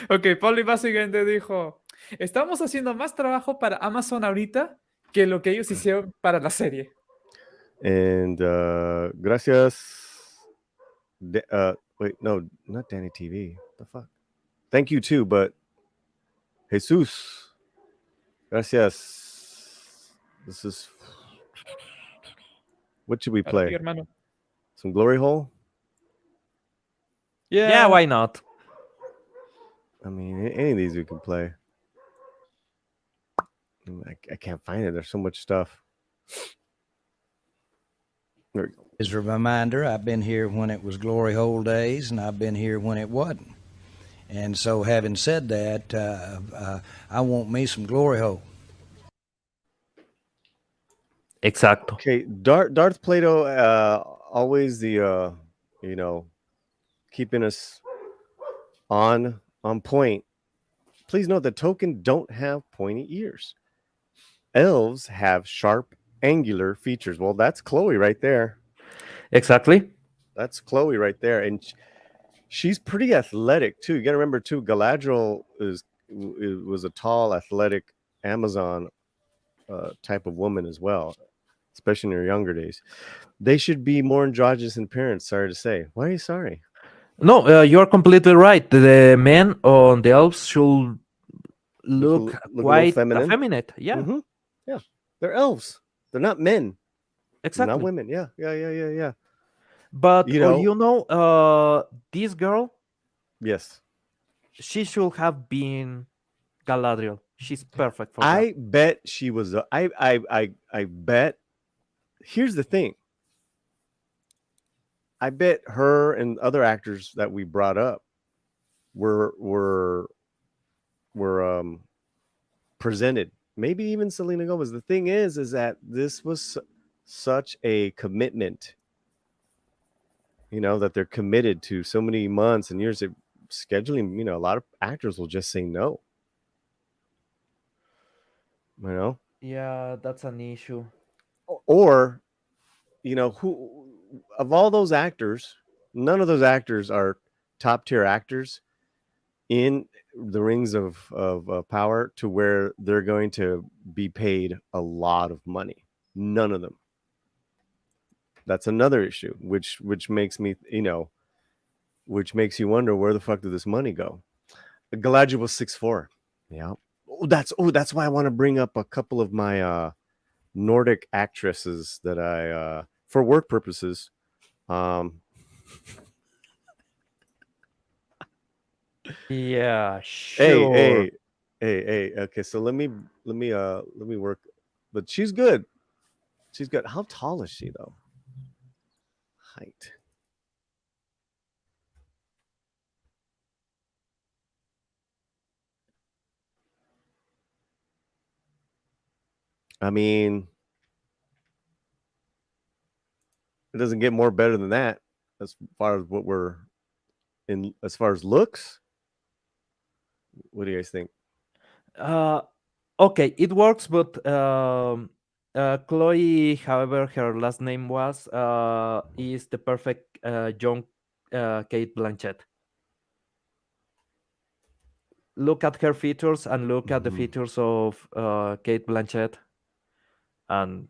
Ok, Pauli básicamente dijo, estamos haciendo más trabajo para Amazon ahorita que lo que ellos hicieron para la serie.
And gracias. Wait, no, not Danny TV. What the fuck? Thank you too, but Jesus. Gracias. This is. What should we play? Some Glory Hole?
Yeah, why not?
I mean, any of these we can play. I can't find it. There's so much stuff. There we go.
As a reminder, I've been here when it was Glory Hole days, and I've been here when it wasn't. And so, having said that, I want me some Glory Hole.
Exacto.
Okay, Darth Plato, always the keeping us on point. Please note that token don't have pointy ears. Elves have sharp, angular features. Well, that's Chloe right there.
Exactly.
That's Chloe right there, and she's pretty athletic too. You got to remember too, Galadriel was a tall, athletic Amazon. type of woman as well, especially in her younger days. They should be more androgynous in appearance. Sorry to say. Why are you sorry?
No, you're completely right. The men on the elves should look
Look a little
quite
feminine.
effeminate. Yeah,
Mm-hmm. Yeah, they're elves. They're not men. They're not
exactly.
women. Yeah.
But
You know.
This girl,
Yes.
she should have been Galadriel. She's perfect for that.
I bet she was. I bet. Here's the thing. I bet her and other actors that we brought up were presented. Maybe even Selena Gomez. The thing is that this was such a commitment. You know, that they're committed to so many months and years of scheduling. You know, a lot of actors will just say no. You know,
Yeah, that's an issue.
or you know, who of all those actors, none of those actors are top tier actors in the Rings of Power to where they're going to be paid a lot of money. None of them. That's another issue, which makes me, you know, which makes you wonder where the fuck did this money go? Galadriel was 6'4". Yeah. That's why I want to bring up a couple of my Nordic actresses that I for work purposes.
Yeah,
Hey,
sure.
hey. Okay, so let me work. But she's good. She's good. How tall is she though? Height. I mean, it doesn't get more better than that as far as what we're in as far as looks. What do you guys think?
Okay, it works, but Chloe, however her last name was, is the perfect young Kate Blanchett. Look at her features and look at the features of Kate Blanchett, and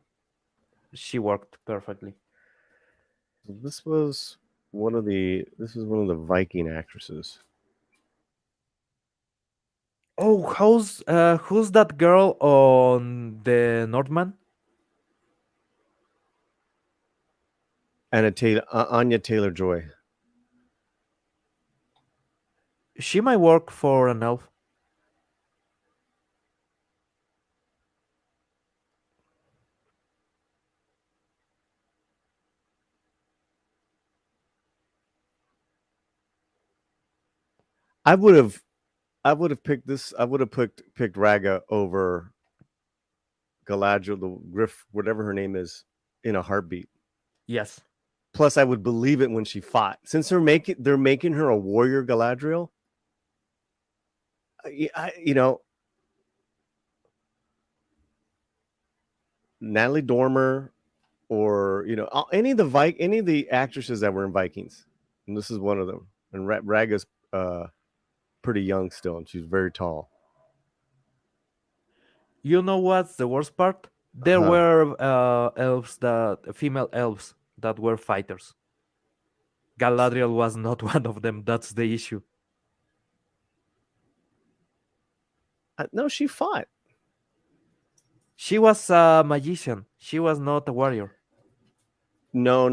she worked perfectly.
This was one of the Viking actresses.
Oh, who's that girl on the Northman?
Anya Taylor-Joy.
She might work for an elf.
I would have picked this. I would have picked Raga over Galadriel, the Griff, whatever her name is, in a heartbeat.
Yes.
Plus, I would believe it when she fought. Since they're making her a warrior Galadriel. You know, Natalie Dormer, or you know, any of the actresses that were in Vikings, and this is one of them. And Raga's pretty young still, and she's very tall.
You know what's the worst part? There were female elves that were fighters. Galadriel was not one of them. That's the issue.
No, she fought.
She was a magician. She was not a warrior.
No,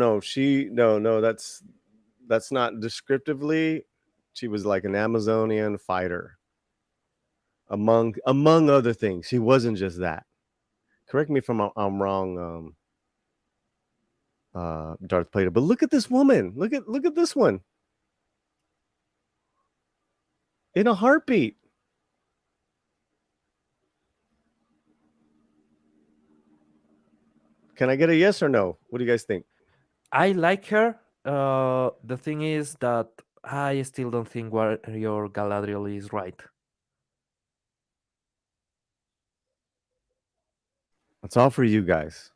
that's not descriptively. She was like an Amazonian fighter. Among other things, she wasn't just that. Correct me if I'm wrong, Darth Plato. But look at this woman. Look at this one. In a heartbeat. Can I get a yes or no? What do you guys think?
I like her. The thing is that I still don't think your Galadriel is right.
That's all for you guys.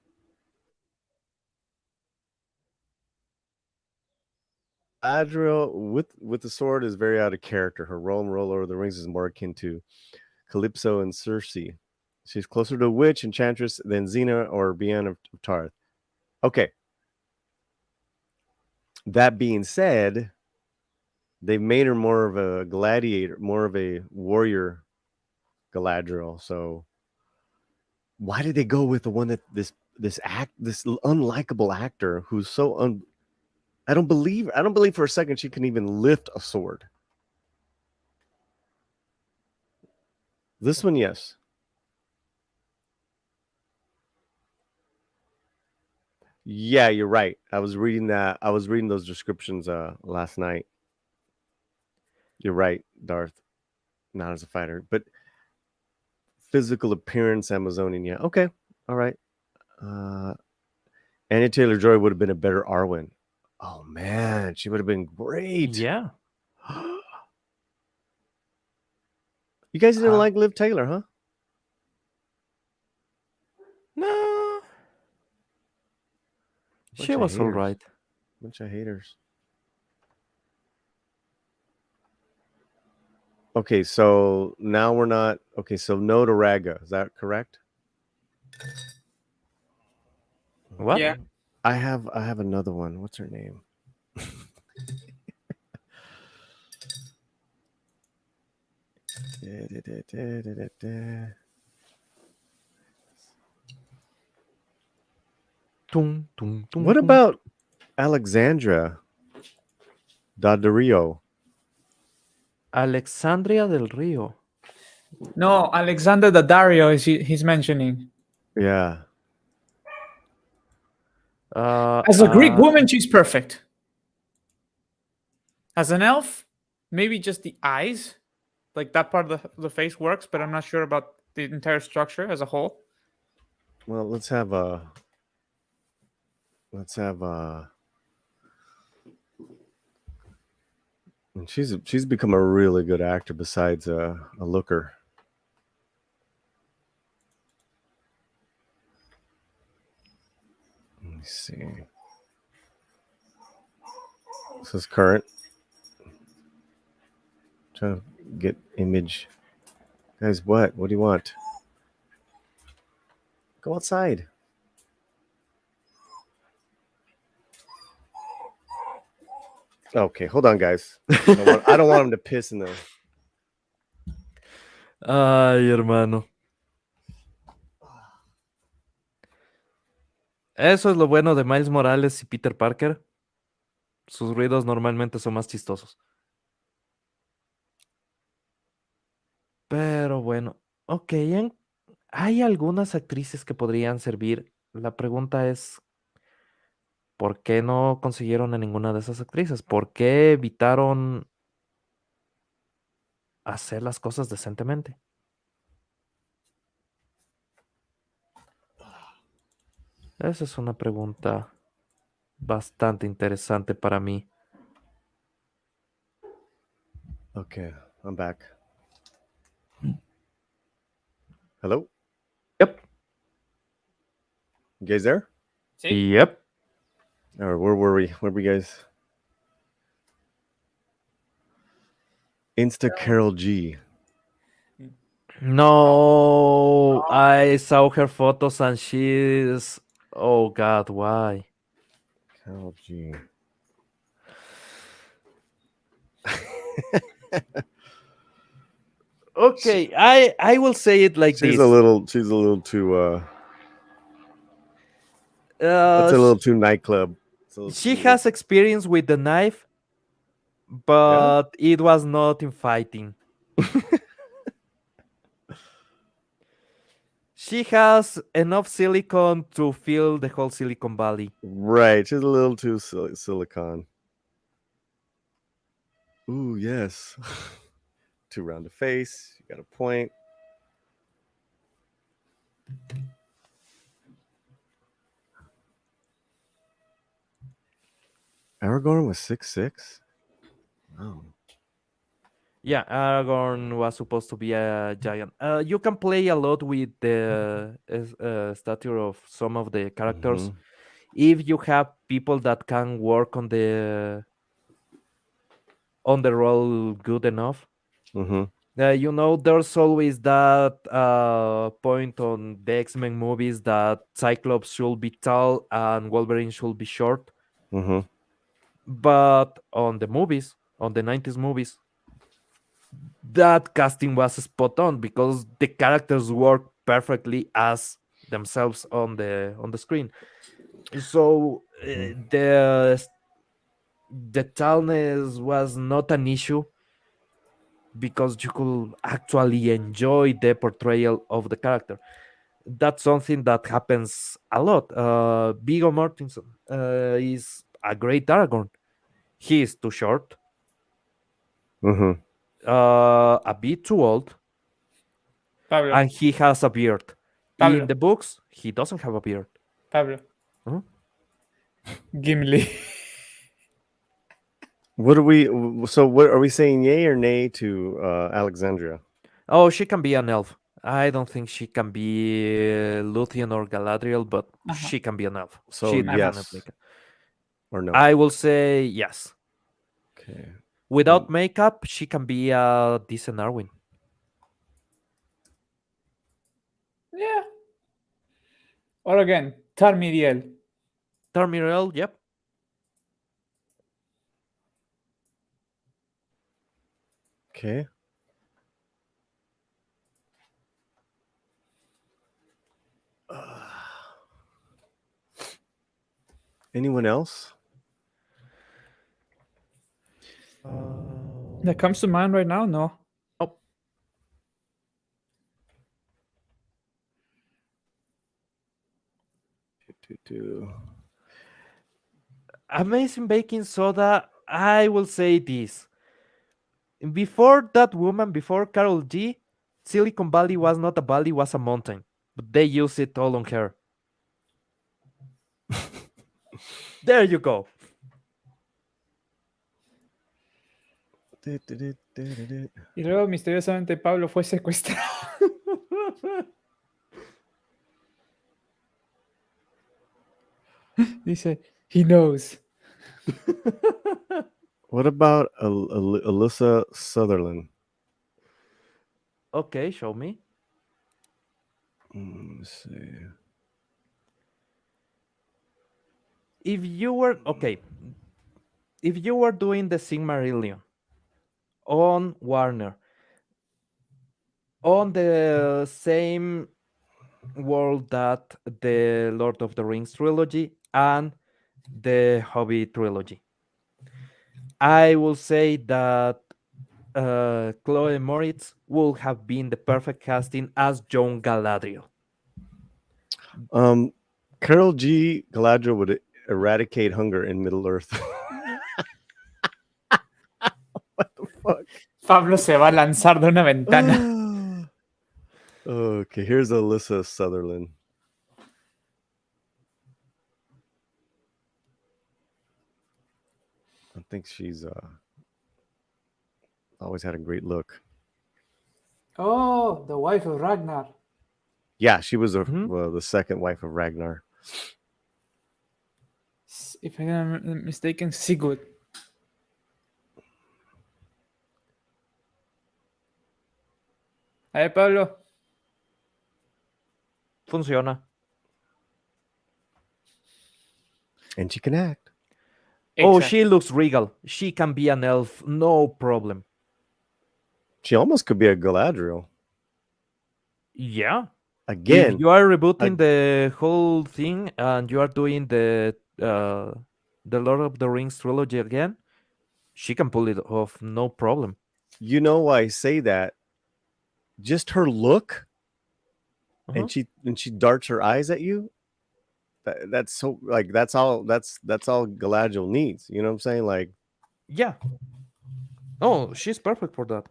Adriel with the sword is very out of character. Her role in Lord of the Rings is more akin to Calypso and Circe. She's closer to a witch, enchantress than Xena or Bian of Tarth. Okay. That being said, they've made her more of a gladiator, more of a warrior Galadriel. So why did they go with the one that this unlikable actor who's so I don't believe for a second she can even lift a sword. This one, yes. Yeah, you're right. I was reading those descriptions last night. You're right, Darth. Not as a fighter, but physical appearance, Amazonian. Yeah. Okay. All right. Anya Taylor-Joy would have been a better Arwen. Oh man, she would have been great.
Yeah.
You guys didn't like Liv Taylor, huh?
No. She was all right.
Bunch of haters. Okay, so now we're not okay. So no to Raga, is that correct?
What?
Yeah.
I have another one. What's her name? What about Alexandra Daddario?
Alexandria del Rio.
No, Alexander Daddario he's mentioning.
Yeah.
As a Greek woman, she's perfect. As an elf, maybe just the eyes, like that part of the face works, but I'm not sure about the entire structure as a whole.
Well, let's have and she's become a really good actor besides a looker. Let me see. This is current. Trying to get image. Guys, what? What do you want? Go outside. Okay, hold on, guys. I don't want him to piss in the.
Ay, hermano. Eso es lo bueno de Miles Morales y Peter Parker. Sus ruidos normalmente son más chistosos. Pero bueno, ok, hay algunas actrices que podrían servir. La pregunta es, ¿por qué no consiguieron a ninguna de esas actrices? ¿Por qué evitaron hacer las cosas decentemente? Esa es una pregunta bastante interesante para mí.
Okay, I'm back. Hello?
Yep.
You guys there?
Yep.
All right, where were we? Where were you guys? Insta Carol G.
No, I saw her photos and she's... Oh God, why?
Carol G.
Okay, I will say it like
She's
this.
a little too that's a little too nightclub.
She has experience with the knife, but it was not in fighting. She has enough silicone to fill the whole Silicon Valley.
Right, she's a little too silicon. Ooh, yes. Too round the face. You got a point. Aragorn was 6'6". Wow.
Yeah, Aragorn was supposed to be a giant. You can play a lot with the stature of some of the characters if you have people that can work on the role good enough. There's always that point on the X-Men movies that Cyclops should be tall and Wolverine should be short.
Mm-hmm.
But on the movies, on the 90s movies, that casting was spot on because the characters work perfectly as themselves on the screen. So the tallness was not an issue because you could actually enjoy the portrayal of the character. That's something that happens a lot. Viggo Mortensen is a great Aragorn. He is too short,
Mm-hmm.
a bit too old,
Pablo,
and he has a beard.
Pablo.
In the books, he doesn't have a beard.
Pablo.
Mhm.
Gimli.
What are we? So, what are we saying? Yay or nay to Alexandria?
Oh, she can be an elf. I don't think she can be Luthien or Galadriel, but she can be an elf.
So
She
yes
definitely can.
or no?
I will say yes.
Okay.
Without makeup, she can be a decent Arwen.
Yeah. Or again, Tarmiriel.
Tarmiriel, yep.
Okay. Anyone else?
That comes to mind right now? No.
Oh, Amazing Baking Soda, I will say this. Before that woman, before Carol G, Silicon Valley was not a valley, was a mountain. But they use it all on her. There you go.
Y luego misteriosamente Pablo fue secuestrado. Dice, he knows.
What about Alyssa Sutherland?
Okay, show me.
Let's see.
If you were doing the Sigmarillion on Warner, on the same world that the Lord of the Rings trilogy and the Hobbit trilogy, I will say that Chloe Moritz would have been the perfect casting as Joan Galadriel.
Carol G. Galadriel would eradicate hunger in Middle Earth. What the fuck?
Pablo se va a lanzar de una ventana.
Okay, here's Alyssa Sutherland. I think she's always had a great look.
Oh, the wife of Ragnar.
Yeah, she was
Mhm.
the second wife of Ragnar.
If I'm not mistaken, Sigurd. A ver, Pablo.
Funciona.
And she can act.
Oh,
Exact.
she looks regal. She can be an elf, no problem.
She almost could be a Galadriel.
Yeah.
Again,
If you are rebooting the whole thing and you are doing the Lord of the Rings trilogy again, she can pull it off, no problem.
you know why I say that? Just her look,
Uh-huh.
and she darts her eyes at you. That's so like that's all Galadriel needs. You know what I'm saying? Like,
Yeah. Oh, she's perfect for that.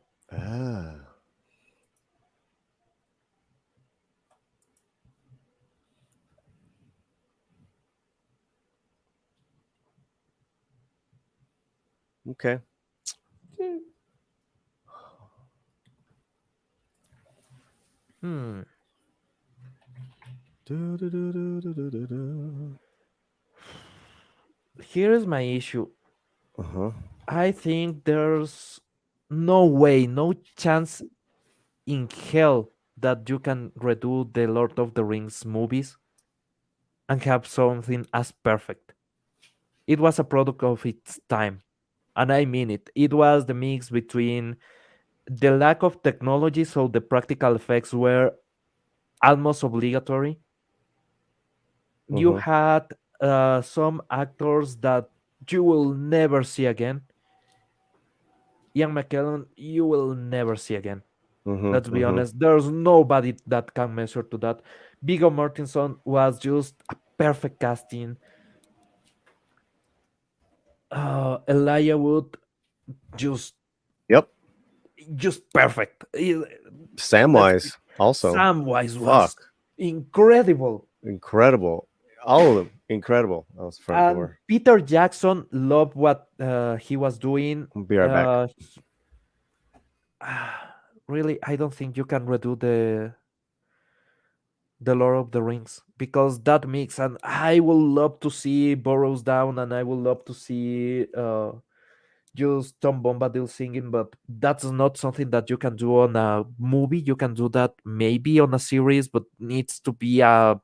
okay.
Hmm. Here is my issue.
Uh-huh.
I think there's no way, no chance in hell that you can redo the Lord of the Rings movies and have something as perfect. It was a product of its time, and I mean it. It was the mix between the lack of technology, so the practical effects were almost obligatory. You
Mhm.
had some actors that you will never see again. Ian McKellen, you will never see again.
Mhm.
Let's be
Mhm.
honest. There's nobody that can measure to that. Viggo Mortensen was just a perfect casting. Elijah Wood, just
Yep.
perfect. Let's be,
Samwise also.
Samwise was
Fuck.
incredible.
Incredible. All of them incredible. That was the front
And
door.
Peter Jackson loved what he was doing.
I'll be right back.
Really, I don't think you can redo the Lord of the Rings because that mix, and I would love to see Burrows Down, and I would love to see just Tom Bombadil singing, but that's not something that you can do on a movie. You can do that maybe on a series, but needs to be a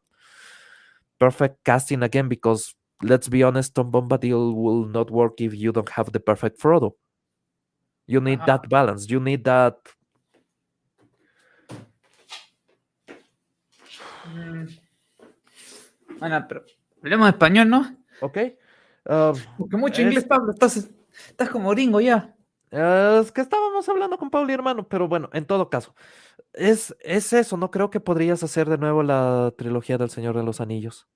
perfect casting again because let's be honest, Tom Bombadil will not work if you don't have the perfect Frodo. You need
Ajá.
that balance. You need that.
Mm, Bueno, pero hablemos español, ¿no?
Okay.
Porque mucho
Es,
inglés, Pablo, estás como gringo ya.
es que estábamos hablando con Paul y hermano, pero bueno, en todo caso, es eso. No creo que podrías hacer de nuevo la trilogía del Señor de los Anillos.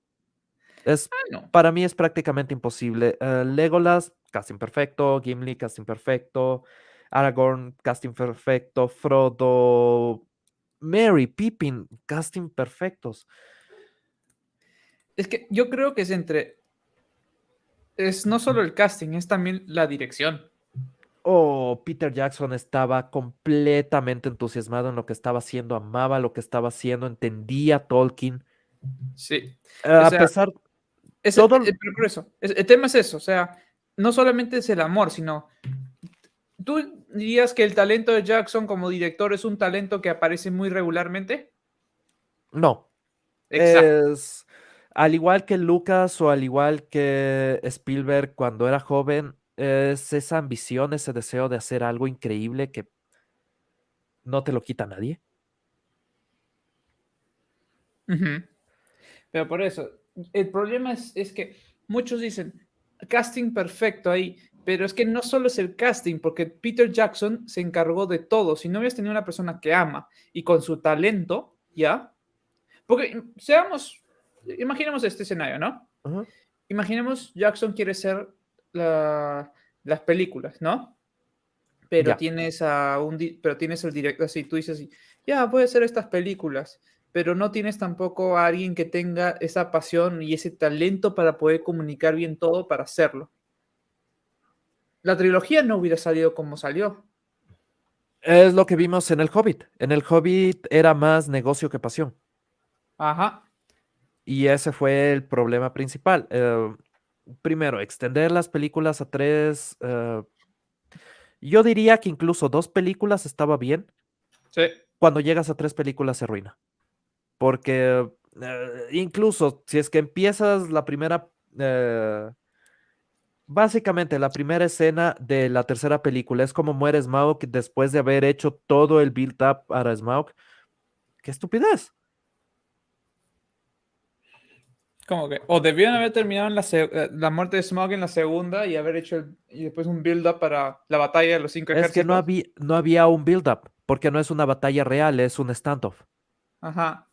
No.
Para mí es prácticamente imposible. Legolas, casting perfecto. Gimli, casting perfecto. Aragorn, casting perfecto. Frodo, Merry, Pippin, casting perfectos.
Es que yo creo que es no solo el casting, es también la dirección.
Oh, Peter Jackson estaba completamente entusiasmado en lo que estaba haciendo, amaba lo que estaba haciendo, entendía Tolkien.
Sí. O
A
sea,
pesar, todo,
pero por eso, el tema es eso, o sea, no solamente es el amor, sino, ¿tú dirías que el talento de Jackson como director es un talento que aparece muy regularmente?
no,
Exacto.
es al igual que Lucas o al igual que Spielberg cuando era joven, es esa ambición, ese deseo de hacer algo increíble que no te lo quita nadie.
Ujú. Pero por eso, el problema es que muchos dicen casting perfecto ahí, pero es que no solo es el casting, porque Peter Jackson se encargó de todo. Si no hubieras tenido una persona que ama y con su talento, ¿ya? Porque imaginemos este escenario, ¿no?
Ajá.
Imaginemos Jackson quiere ser las películas, ¿no? Pero
Ya.
tienes el director, así tú dices, así, ya, voy a hacer estas películas, pero no tienes tampoco a alguien que tenga esa pasión y ese talento para poder comunicar bien todo para hacerlo. La trilogía no hubiera salido como salió.
Es lo que vimos en El Hobbit. En El Hobbit era más negocio que pasión.
Ajá,
Y ese fue el problema principal. Primero, extender las películas a tres. Yo diría que incluso dos películas estaba bien.
sí.
Cuando llegas a tres películas se arruina. Porque incluso si es que empiezas la primera. Básicamente, la primera escena de la tercera película es como muere Smaug después de haber hecho todo el build-up para Smaug. ¡Qué estupidez!
Como que, o debieron haber terminado en la muerte de Smaug en la segunda y haber hecho y después un build-up para la batalla de los 5
Es que
ejércitos.
no había un build-up, porque no es una batalla real, es un standoff.
Ajá.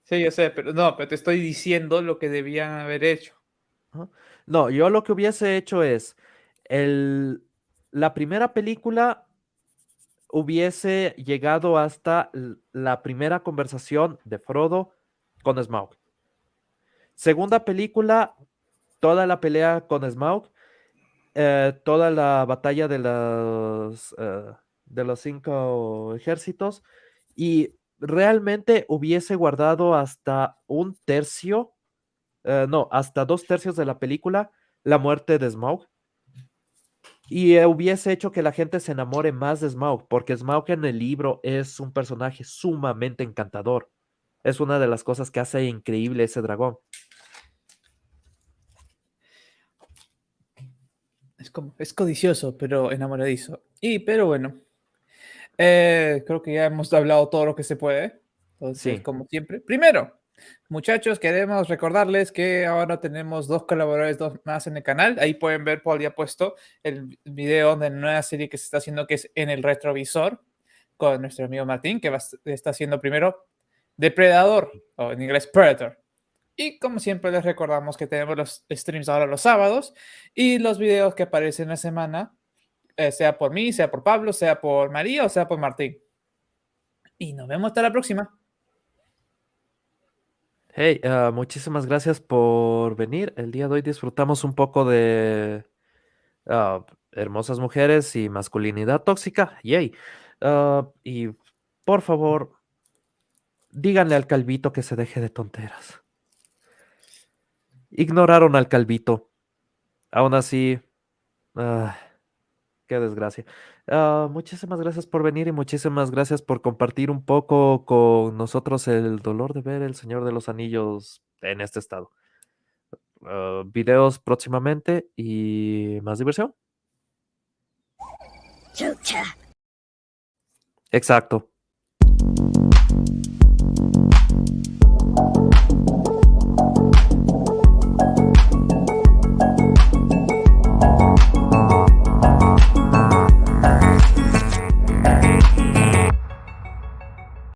Sí, yo sé, pero no, pero te estoy diciendo lo que debían haber hecho.
Ajá. No, yo lo que hubiese hecho es el, la primera película hubiese llegado hasta la primera conversación de Frodo con Smaug. Segunda película, toda la pelea con Smaug, toda la batalla de los 5 ejércitos y realmente hubiese guardado hasta un tercio, no, hasta 2 tercios de la película, la muerte de Smaug. Y hubiese hecho que la gente se enamore más de Smaug, porque Smaug en el libro es un personaje sumamente encantador. Es una de las cosas que hace increíble ese dragón.
Es codicioso, pero enamoradizo. Pero bueno, creo que ya hemos hablado todo lo que se puede. Entonces,
Sí,
como siempre, primero, muchachos, queremos recordarles que ahora tenemos 2 colaboradores más en el canal. Ahí pueden ver, Paul ya ha puesto el video de la nueva serie que se está haciendo, que es En el Retrovisor, con nuestro amigo Martín, que está haciendo primero Depredador, o en inglés Predator. Y como siempre les recordamos que tenemos los streams ahora los sábados y los videos que aparecen en la semana, sea por mí, sea por Pablo, sea por María o sea por Martín. Y nos vemos hasta la próxima.
hey, muchísimas gracias por venir. El día de hoy disfrutamos un poco de hermosas mujeres y masculinidad tóxica. Yay. Y por favor, díganle al calvito que se deje de tonteras. Ignoraron al calvito. Aún así, ah, qué desgracia. Muchísimas gracias por venir y muchísimas gracias por compartir un poco con nosotros el dolor de ver El Señor de los Anillos en este estado. Videos próximamente y más diversión.
Chucha.
Exacto.